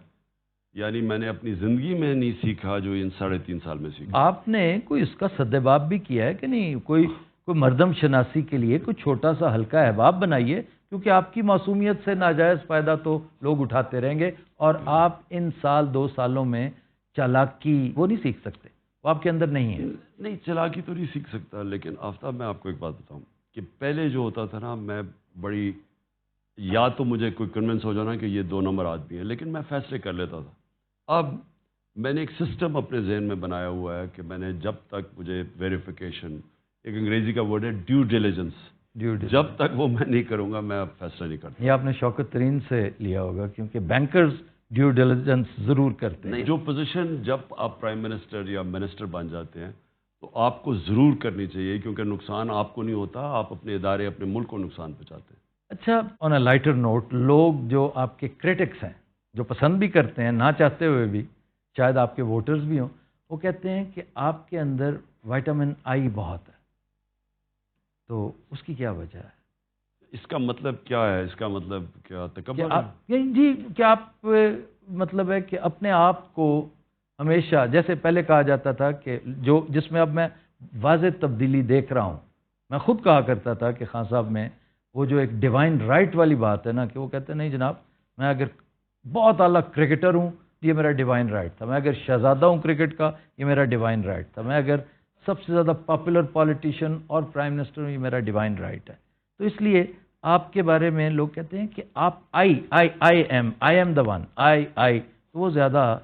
یعنی میں نے اپنی زندگی میں نہیں سیکھا جو ان 3.5 سال میں سیکھا. آپ نے کوئی اس کا سدباب بھی کیا ہے کہ نہیں؟ کوئی مردم شناسی کے لیے کوئی چھوٹا سا ہلکا احباب بنائیے, کیونکہ آپ کی معصومیت سے ناجائز فائدہ تو لوگ اٹھاتے رہیں گے, اور آپ ان 2 سالوں میں چالاکی وہ نہیں سیکھ سکتے, وہ آپ کے اندر نہیں ہے. نہیں, چلاکی تو نہیں سیکھ سکتا, لیکن آفتاب میں آپ کو ایک بات بتاؤں کہ پہلے جو ہوتا تھا نا, میں بڑی, یا تو مجھے کوئی کنونس ہو جانا کہ یہ 2 نمبر آدمی ہے, لیکن میں فیصلے کر لیتا تھا. اب میں نے ایک سسٹم اپنے ذہن میں بنایا ہوا ہے کہ میں نے جب تک مجھے ویریفیکیشن, ایک انگریزی کا ورڈ ہے ڈیو ڈیلیجنس, جب تک وہ میں نہیں کروں گا میں اب فیصلہ نہیں کرتا. یہ آپ نے شوکت ترین سے لیا ہوگا, کیونکہ بینکرز ڈیو ڈیلیجنس ضرور کرتے ہیں. نہیں, جو پوزیشن جب آپ پرائم منسٹر یا منسٹر بن جاتے ہیں تو آپ کو ضرور کرنی چاہیے, کیونکہ نقصان آپ کو نہیں ہوتا, آپ اپنے ادارے اپنے ملک کو نقصان پہنچاتے ہیں. اچھا, آن اے لائٹر نوٹ, لوگ جو آپ کے کرٹکس ہیں, جو پسند بھی کرتے ہیں نہ چاہتے ہوئے بھی, شاید آپ کے ووٹرز بھی ہوں, وہ کہتے ہیں کہ آپ کے اندر وائٹامن آئی بہت ہے. تو اس کی کیا وجہ ہے؟ اس کا مطلب کیا ہے؟ اس کا مطلب کیا تکبر ہے؟ جی, کیا آپ مطلب ہے کہ اپنے آپ کو ہمیشہ, جیسے پہلے کہا جاتا تھا کہ جس میں اب میں واضح تبدیلی دیکھ رہا ہوں, میں خود کہا کرتا تھا کہ خان صاحب میں وہ جو ایک ڈیوائن رائٹ والی بات ہے نا, کہ وہ کہتے ہیں نہیں جناب, میں اگر بہت اعلیٰ کرکٹر ہوں یہ میرا ڈیوائن رائٹ تھا, میں اگر شہزادہ ہوں کرکٹ کا یہ میرا ڈیوائن رائٹ تھا, میں اگر سب سے زیادہ پاپولر پالیٹیشین اور پرائم منسٹر ہوں یہ میرا ڈیوائن رائٹ ہے. تو اس لیے آپ کے بارے میں لوگ کہتے ہیں کہ آپ آئی ایم دا ون, تو وہ زیادہ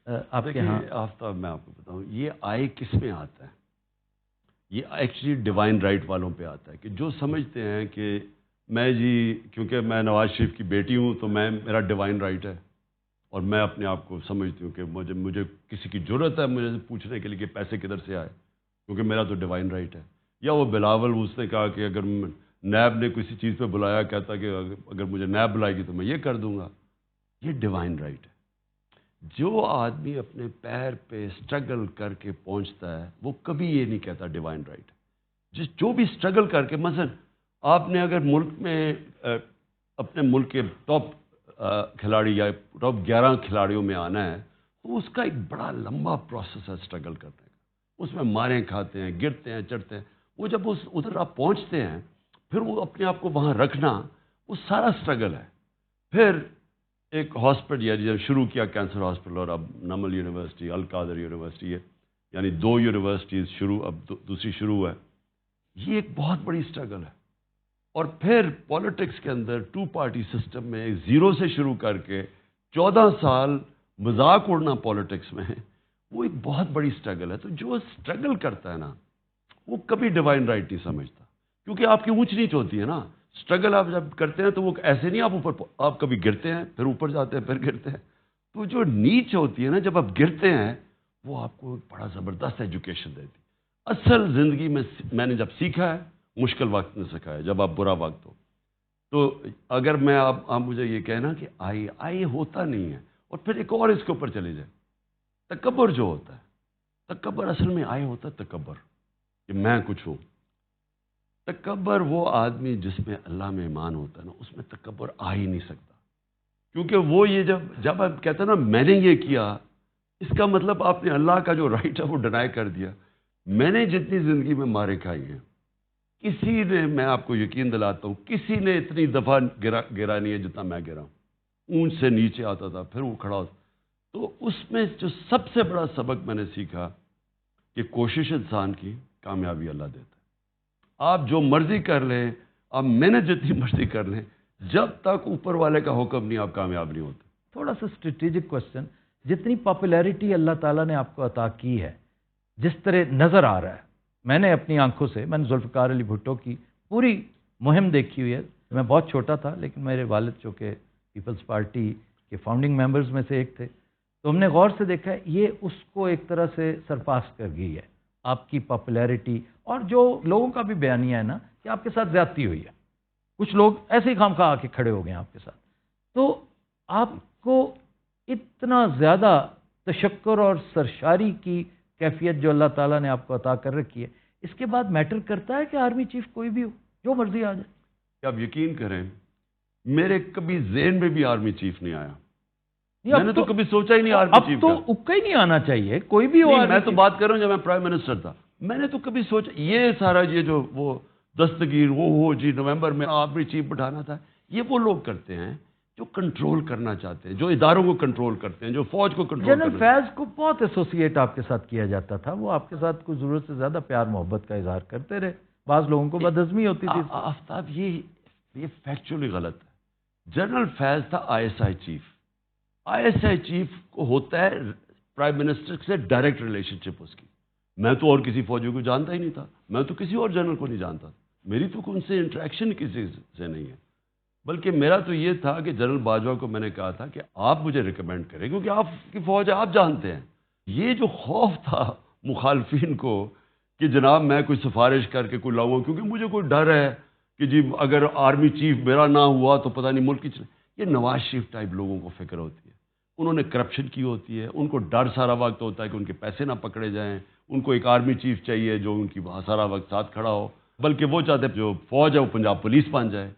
آپ کے ہاں. آفتاب میں آپ کو بتاؤں, یہ آئی کس میں آتا ہے؟ یہ ایکچولی ڈیوائن رائٹ والوں پہ آتا ہے, کہ جو سمجھتے ہیں کہ میں جی کیونکہ میں نواز شریف کی بیٹی ہوں تو میرا ڈیوائن رائٹ ہے, اور میں اپنے آپ کو سمجھتی ہوں کہ مجھے کسی کی ضرورت ہے مجھے پوچھنے کے لیے کہ پیسے کدھر سے آئے, کیونکہ میرا تو ڈیوائن رائٹ ہے. یا وہ بلاول, اس نے کہا کہ اگر نیب نے کسی چیز پہ بلایا, کہتا کہ اگر مجھے نیب بلائے گی تو میں یہ کر دوں گا. یہ ڈیوائن رائٹ ہے. جو آدمی اپنے پیر پہ اسٹرگل کر کے پہنچتا ہے وہ کبھی یہ نہیں کہتا ڈیوائن رائٹ ہے. جو بھی اسٹرگل کر کے, مثلا آپ نے اگر ملک میں اپنے ملک کے ٹاپ کھلاڑی یا ٹاپ 11 کھلاڑیوں میں آنا ہے تو اس کا ایک بڑا لمبا پروسیس ہے اسٹرگل کرنے کا. اس میں ماریں کھاتے ہیں, گرتے ہیں, چڑھتے ہیں. وہ جب ادھر آپ پہنچتے ہیں پھر وہ اپنے آپ کو وہاں رکھنا وہ سارا اسٹرگل ہے. پھر ایک ہاسپٹل یا شروع کیا کینسر ہاسپٹل, اور اب نمل یونیورسٹی, القادر یونیورسٹی ہے, یعنی 2 یونیورسٹیز شروع, اب دوسری شروع ہے. یہ ایک بہت بڑی اسٹرگل ہے. اور پھر پالیٹکس کے اندر 2 پارٹی سسٹم میں 0 سے شروع کر کے 14 سال مذاق اڑنا پالیٹکس میں, وہ ایک بہت بڑی اسٹرگل ہے. تو جو اسٹرگل کرتا ہے نا وہ کبھی ڈیوائن رائٹ نہیں سمجھتا, کیونکہ آپ کی اونچ نیچ ہوتی ہے نا. اسٹرگل آپ جب کرتے ہیں تو وہ ایسے نہیں, آپ کبھی گرتے ہیں پھر اوپر جاتے ہیں پھر گرتے ہیں. تو جو نیچ ہوتی ہے نا جب آپ گرتے ہیں وہ آپ کو ایک بڑا زبردست ایجوکیشن دیتی. اصل زندگی میں نے جب سیکھا ہے مشکل وقت میں سکھایا, جب آپ برا وقت ہو. تو اگر میں آپ مجھے یہ کہنا کہ آئی ہوتا نہیں ہے, اور پھر ایک اور اس کے اوپر چلے جائیں, تکبر جو ہوتا ہے, تکبر اصل میں آئے ہوتا ہے تکبر کہ میں کچھ ہوں. تکبر وہ آدمی جس میں اللہ میں ایمان ہوتا ہے نا، اس میں تکبر آ ہی نہیں سکتا. کیونکہ وہ یہ جب آپ کہتے ہیں نا میں نے یہ کیا، اس کا مطلب آپ نے اللہ کا جو رائٹ ہے وہ ڈینائی کر دیا. میں نے جتنی زندگی میں مارے کھائی ہیں، کسی نے، میں آپ کو یقین دلاتا ہوں، کسی نے اتنی دفعہ گرا نہیں ہے جتنا میں گرا ہوں. اونچ سے نیچے آتا تھا پھر وہ کھڑا ہوتا. تو اس میں جو سب سے بڑا سبق میں نے سیکھا کہ کوشش انسان کی، کامیابی اللہ دیتا ہے. آپ جو مرضی کر لیں، آپ محنت جتنی مرضی کر لیں، جب تک اوپر والے کا حکم نہیں آپ کامیاب نہیں ہوتے. تھوڑا سا اسٹریٹجک کوشچن، جتنی پاپولیرٹی اللہ تعالیٰ نے آپ کو عطا کی ہے، جس طرح نظر آ رہا ہے، میں نے اپنی آنکھوں سے، میں نے ذوالفقار علی بھٹو کی پوری مہم دیکھی ہوئی ہے. میں بہت چھوٹا تھا لیکن میرے والد چونکہ پیپلز پارٹی کے فاؤنڈنگ ممبرز میں سے ایک تھے، تو ہم نے غور سے دیکھا ہے یہ اس کو ایک طرح سے سرپاس کر گئی ہے آپ کی پاپولیرٹی. اور جو لوگوں کا بھی بیانیہ ہے نا کہ آپ کے ساتھ زیادتی ہوئی ہے، کچھ لوگ ایسے ہی خواہ آ کے کھڑے ہو گئے ہیں آپ کے ساتھ. تو آپ کو اتنا زیادہ تشکر اور سرشاری کی کیفیت جو اللہ تعالیٰ نے آپ کو عطا کر رکھی ہے، اس کے بعد میٹر کرتا ہے کہ آرمی چیف کوئی بھی ہو، جو مرضی آ جائے. کہ آپ یقین کریں، میرے کبھی ذہن میں بھی آرمی چیف نہیں آیا. میں نے تو کبھی سوچا ہی نہیں آرمی چیف کا. اب تو اکا ہی نہیں آنا چاہیے، کوئی بھی ہو. میں تو بات کر رہا ہوں جب میں پرائم منسٹر تھا، میں نے تو کبھی سوچا یہ سارا یہ جو وہ دستگیر وہ ہو جی نومبر میں آرمی چیف بٹھانا تھا، یہ وہ لوگ کرتے ہیں جو کنٹرول کرنا چاہتے ہیں، جو اداروں کو کنٹرول کرتے ہیں، جو فوج کو کنٹرول کرتے ہیں. جنرل فیض کو بہت ایسوسیٹ آپ کے ساتھ کیا جاتا تھا، وہ آپ کے ساتھ کوئی ضرورت سے زیادہ پیار محبت کا اظہار کرتے رہے، بعض لوگوں کو بدہضمی ہوتی تھی. آفتاب یہ فیکچولی غلط ہے. جنرل فیض تھا I S I chief. I S I chief کو ہوتا ہے پرائم منسٹر سے ڈائریکٹ ریلیشن شپ اس کی. میں تو اور کسی فوجی کو جانتا ہی نہیں تھا، میں تو کسی اور جنرل کو نہیں جانتا، میری تو ان سے انٹریکشن کسی سے نہیں ہے. بلکہ میرا تو یہ تھا کہ جنرل باجوہ کو میں نے کہا تھا کہ آپ مجھے ریکمینڈ کریں کیونکہ آپ کی فوج ہے، آپ جانتے ہیں. یہ جو خوف تھا مخالفین کو کہ جناب میں کوئی سفارش کر کے کوئی لاؤں، کیونکہ مجھے کوئی ڈر ہے کہ جی اگر آرمی چیف میرا نہ ہوا تو پتہ نہیں ملک کی یہ نواز شریف ٹائپ لوگوں کو فکر ہوتی ہے. انہوں نے کرپشن کی ہوتی ہے، ان کو ڈر سارا وقت ہوتا ہے کہ ان کے پیسے نہ پکڑے جائیں. ان کو ایک آرمی چیف چاہیے جو ان کی سارا وقت ساتھ کھڑا ہو، بلکہ وہ چاہتے ہیں جو فوج ہے وہ پنجاب پولیس بن جائے.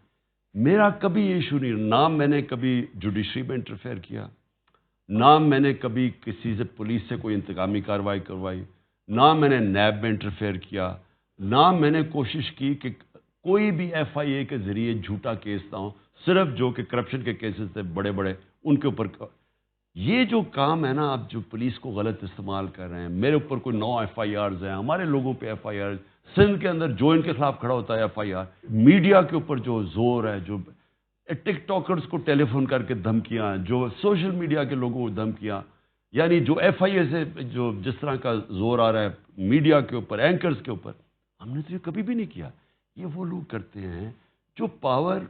میرا کبھی یہ ایشو نہیں، نہ میں نے کبھی جوڈیشری میں انٹرفیئر کیا، نہ میں نے کبھی کسی سے پولیس سے کوئی انتقامی کارروائی کروائی، نہ میں نے نیب میں انٹرفیئر کیا، نہ میں نے کوشش کی کہ کوئی بھی ایف آئی اے کے ذریعے جھوٹا کیس نہ ہو. صرف جو کہ کرپشن کے کیسز تھے بڑے بڑے ان کے اوپر. یہ جو کام ہے نا آپ جو پولیس کو غلط استعمال کر رہے ہیں، میرے اوپر کوئی 9 ایف آئی آرز ہیں، ہمارے لوگوں پہ ایف آئی آر، سندھ کے اندر جو ان کے خلاف کھڑا ہوتا ہے ایف آئی آر، میڈیا کے اوپر جو زور ہے، جو ٹک ٹاکرز کو ٹیلی فون کر کے دھمکیاں، جو سوشل میڈیا کے لوگوں کو دھمکیاں، یعنی جو ایف آئی اے سے جو جس طرح کا زور آ رہا ہے میڈیا کے اوپر، اینکرز کے اوپر، ہم نے تو یہ کبھی بھی نہیں کیا. یہ وہ لوگ کرتے ہیں جو پاور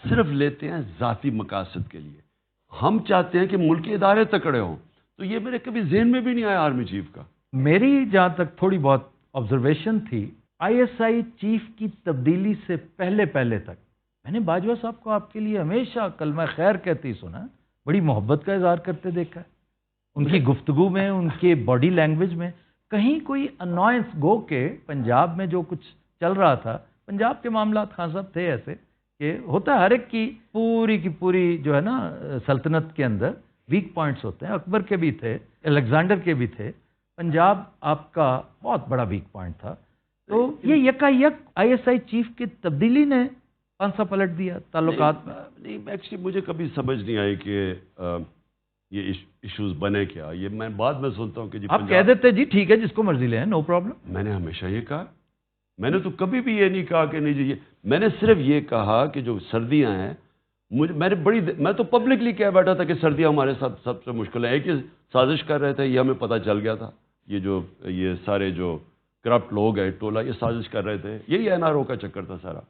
صرف لیتے ہیں ذاتی مقاصد کے لیے. ہم چاہتے ہیں کہ ملک کے ادارے تکڑے ہوں. تو یہ میرے کبھی ذہن میں بھی نہیں آیا آرمی چیف کا. میری جہاں تک تھوڑی بہت آبزرویشن تھی، آئی ایس آئی چیف کی تبدیلی سے پہلے تک میں نے باجوہ صاحب کو آپ کے لیے ہمیشہ کلمہ خیر کہتے ہی سنا، بڑی محبت کا اظہار کرتے دیکھا ہے. ان کی گفتگو میں، ان کے باڈی لینگویج میں کہیں کوئی انوائنس، گو کہ پنجاب میں جو کچھ چل رہا تھا، پنجاب کے معاملات خان صاحب تھے ایسے کہ ہوتا ہے ہر ایک کی پوری جو ہے نا سلطنت کے اندر ویک پوائنٹس ہوتے ہیں. اکبر کے بھی تھے، الیگزینڈر کے بھی تھے، پنجاب آپ کا بہت بڑا ویک پوائنٹ تھا. تو یہ یک آئی ایس آئی چیف کی تبدیلی نے پانسا پلٹ دیا تعلقات میں. نہیں ایکچولی مجھے کبھی سمجھ نہیں آئی کہ یہ ایشوز بنے کیا. یہ میں بعد میں سنتا ہوں کہ جی آپ کہہ دیتے جی ٹھیک ہے جس کو مرضی لیں، نو پرابلم. میں نے ہمیشہ یہ کہا، میں نے تو کبھی بھی یہ نہیں کہا کہ نہیں جی میں نے صرف یہ کہا کہ جو سردیاں ہیں میں تو پبلکلی کہہ بیٹھا تھا کہ سردیاں ہمارے ساتھ سب سے مشکل ہے. ایک ہی سازش کر رہے تھے، یہ ہمیں پتہ چل گیا تھا، یہ سارے جو کرپٹ لوگ ہیں ٹولہ یہ سازش کر رہے تھے، یہی این آر او کا چکر تھا سارا.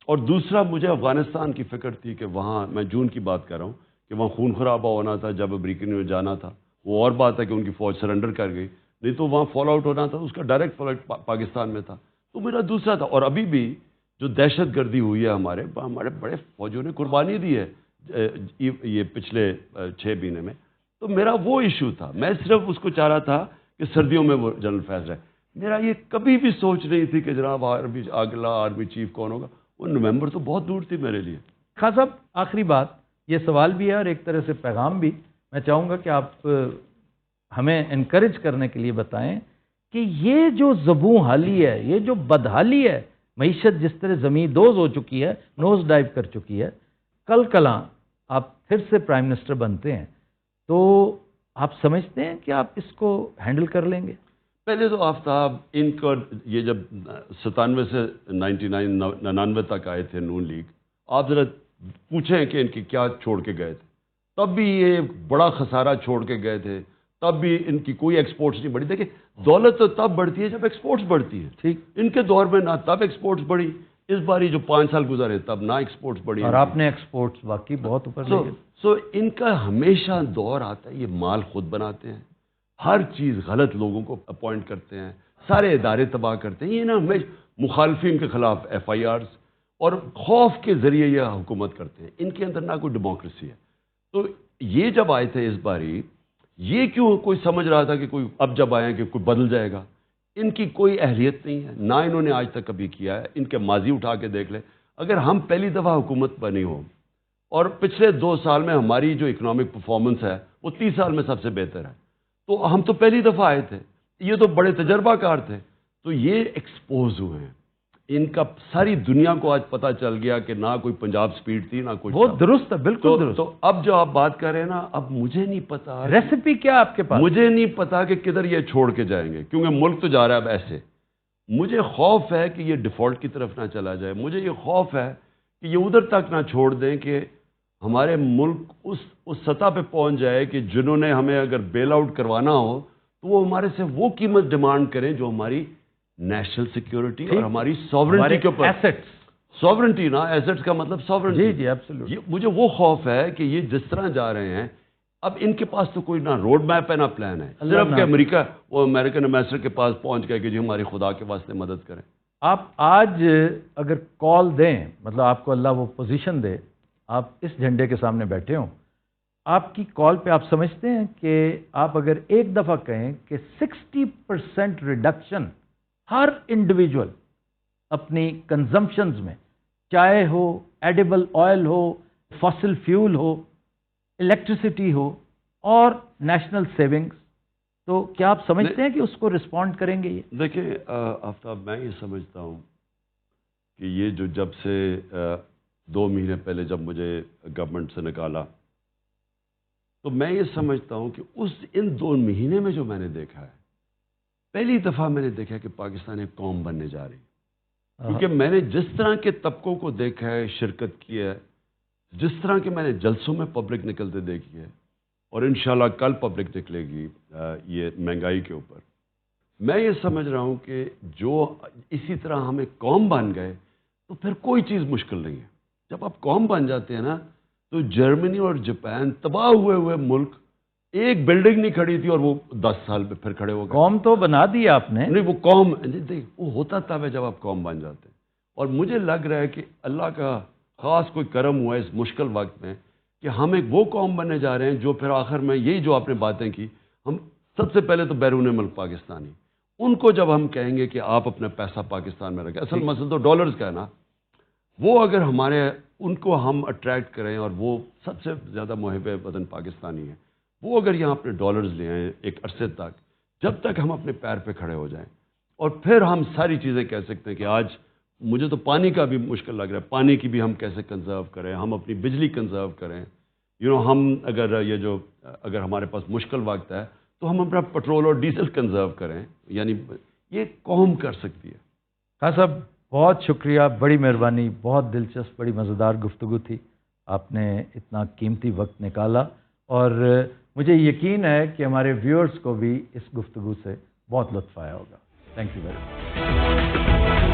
اور دوسرا مجھے افغانستان کی فکر تھی کہ وہاں میں جون کی بات کر رہا ہوں کہ وہاں خون خرابہ ہونا تھا. جب امریکن میں جانا تھا وہ اور بات ہے کہ ان کی فوج سرنڈر کر گئی، نہیں تو وہاں فال آؤٹ ہونا تھا، اس کا ڈائریکٹ فال آؤٹ پاکستان میں تھا. تو میرا دوسرا تھا. اور ابھی بھی جو دہشت گردی ہوئی ہے ہمارے بڑے فوجیوں نے قربانی دی ہے یہ پچھلے 6 مہینے میں. تو میرا وہ ایشو تھا، میں صرف اس کو چاہ رہا تھا کہ سردیوں میں وہ جنرل فیض رہے. میرا یہ کبھی بھی سوچ نہیں تھی کہ جناب اگلا آرمی چیف کون ہوگا. وہ نومبر تو بہت دور تھی میرے لیے. خان صاحب آخری بات، یہ سوال بھی ہے اور ایک طرح سے پیغام بھی. میں چاہوں گا کہ آپ ہمیں انکریج کرنے کے لیے بتائیں کہ یہ جو زبوں حالی ہے، یہ جو بدحالی ہے، معیشت جس طرح زمین دوز ہو چکی ہے، نوز ڈائیو کر چکی ہے، کل کلاں آپ پھر سے پرائم منسٹر بنتے ہیں تو آپ سمجھتے ہیں کہ آپ اس کو ہینڈل کر لیں گے؟ پہلے تو آفتاب ان کا یہ جب 97 سے 99 تک آئے تھے نون لیگ، آپ ذرا پوچھیں کہ ان کی کیا چھوڑ کے گئے تھے. تب بھی یہ بڑا خسارہ چھوڑ کے گئے تھے، تب بھی ان کی کوئی ایکسپورٹس نہیں بڑھی. دیکھیں دولت تو تب بڑھتی ہے جب ایکسپورٹس بڑھتی ہے. ٹھیک، ان کے دور میں نہ تب ایکسپورٹس بڑھی. اس باری جو 5 سال گزارے تب نہ ایکسپورٹس بڑھی. اور آپ نے ایکسپورٹس واقعی بہت اوپر لے گئے. سو ان کا ہمیشہ دور آتا ہے یہ مال خود بناتے ہیں، ہر چیز غلط لوگوں کو اپوائنٹ کرتے ہیں، سارے ادارے تباہ کرتے ہیں. یہ نا مخالفین کے خلاف FIRs اور خوف کے ذریعے یہ حکومت کرتے ہیں. ان کے اندر نہ کوئی ڈیموکریسی ہے. تو یہ جب آئے تھے اس باری، یہ کیوں کوئی سمجھ رہا تھا کہ کوئی اب جب آئے کہ کوئی بدل جائے گا؟ ان کی کوئی اہلیت نہیں ہے، نہ انہوں نے آج تک کبھی کیا ہے. ان کے ماضی اٹھا کے دیکھ لیں. اگر ہم پہلی دفعہ حکومت بنی ہو اور پچھلے 2 سال میں ہماری جو اکنامک پرفارمنس ہے وہ 30 سال میں سب سے بہتر ہے، تو ہم تو پہلی دفعہ آئے تھے. یہ تو بڑے تجربہ کار تھے. تو یہ ایکسپوز ہوئے ہیں. ان کا ساری دنیا کو آج پتہ چل گیا کہ نہ کوئی پنجاب سپیڈ تھی نہ کوئی. بہت درست ہے، بالکل درست. تو اب جو آپ بات کر رہے ہیں نا، اب مجھے نہیں پتا ریسیپی کیا آپ کے پاس؟ مجھے نہیں پتا کہ کدھر یہ چھوڑ کے جائیں گے، کیونکہ ملک تو جا رہا ہے اب ایسے. مجھے خوف ہے کہ یہ ڈیفالٹ کی طرف نہ چلا جائے. مجھے یہ خوف ہے کہ یہ ادھر تک نہ چھوڑ دیں کہ ہمارے ملک اس سطح پہ پہنچ جائے کہ جنہوں نے ہمیں اگر بیل آؤٹ کروانا ہو تو وہ ہمارے سے وہ قیمت ڈیمانڈ کریں جو ہماری نیشنل سیکیورٹی اور ہماری ساورنٹی کے اوپر. ایسٹس، ساورنٹی نا، ایسٹس کا مطلب ساورنٹی. جی جی ایبسولوٹلی. مجھے وہ خوف ہے کہ یہ جس طرح جا رہے ہیں اب ان کے پاس تو کوئی نہ روڈ میپ ہے نہ پلان ہے. صرف کہ امریکہ وہ امریکن ایمبیسڈر کے پاس پہنچ گئے کہ جی ہماری خدا کے واسطے مدد کریں. آپ آج اگر کال دیں، مطلب آپ کو اللہ وہ پوزیشن دے، آپ اس جھنڈے کے سامنے بیٹھے ہوں، آپ کی کال پہ آپ سمجھتے ہیں کہ آپ اگر ایک دفعہ کہیں کہ 60% ریڈکشن ہر انڈیویجول اپنی کنزمپشنز میں، چائے ہو، ایڈیبل آئل ہو، فاسل فیول ہو، الیکٹریسٹی ہو اور نیشنل سیونگز، تو کیا آپ سمجھتے ہیں کہ اس کو رسپونڈ کریں گے؟ یہ دیکھیں آفتاب، میں یہ سمجھتا ہوں کہ یہ جو جب سے 2 مہینے پہلے جب مجھے گورنمنٹ سے نکالا، تو میں یہ سمجھتا ہوں کہ ان 2 مہینے میں جو میں نے دیکھا ہے، پہلی دفعہ میں نے دیکھا کہ پاکستان ایک قوم بننے جا رہی. کیونکہ میں نے جس طرح کے طبقوں کو دیکھا ہے، شرکت کی ہے، جس طرح کے میں نے جلسوں میں پبلک نکلتے دیکھی ہے، اور انشاءاللہ کل پبلک نکلے گی یہ مہنگائی کے اوپر، میں یہ سمجھ رہا ہوں کہ جو اسی طرح ہم ایک قوم بن گئے تو پھر کوئی چیز مشکل نہیں ہے. جب آپ قوم بن جاتے ہیں نا، تو جرمنی اور جاپان تباہ ہوئے ملک، ایک بلڈنگ نہیں کھڑی تھی اور وہ 10 سال پہ پھر کھڑے ہو گئے. قوم تو بنا دی آپ نے. نہیں، وہ قوم وہ ہوتا تب ہے جب آپ قوم بن جاتے ہیں. اور مجھے لگ رہا ہے کہ اللہ کا خاص کوئی کرم ہوا ہے اس مشکل وقت میں کہ ہم ایک وہ قوم بننے جا رہے ہیں جو پھر آخر میں یہی جو آپ نے باتیں کی، ہم سب سے پہلے تو بیرون ملک پاکستانی، ان کو جب ہم کہیں گے کہ آپ اپنا پیسہ پاکستان میں رکھیں، اصل مسئلہ تو ڈالرز کا ہے نا، وہ اگر ہمارے ان کو ہم اٹریکٹ کریں، اور وہ سب سے زیادہ محب وطن پاکستانی ہیں، وہ اگر یہاں اپنے ڈالرز لے آئیں ایک عرصے تک، جب تک ہم اپنے پیر پہ کھڑے ہو جائیں، اور پھر ہم ساری چیزیں کہہ سکتے ہیں کہ آج مجھے تو پانی کا بھی مشکل لگ رہا ہے، پانی کی بھی ہم کیسے کنزرو کریں، ہم اپنی بجلی کنزرو کریں. ہم اگر ہمارے پاس مشکل وقت ہے تو ہم اپنا پٹرول اور ڈیزل کنزرو کریں. یعنی یہ قوم کر سکتی ہے. ہاں صاحب، بہت شکریہ، بڑی مہربانی، بہت دلچسپ، بڑی مزیدار گفتگو تھی. آپ نے اتنا قیمتی وقت نکالا، اور مجھے یقین ہے کہ ہمارے ویورز کو بھی اس گفتگو سے بہت لطف آیا ہوگا. Thank you very much.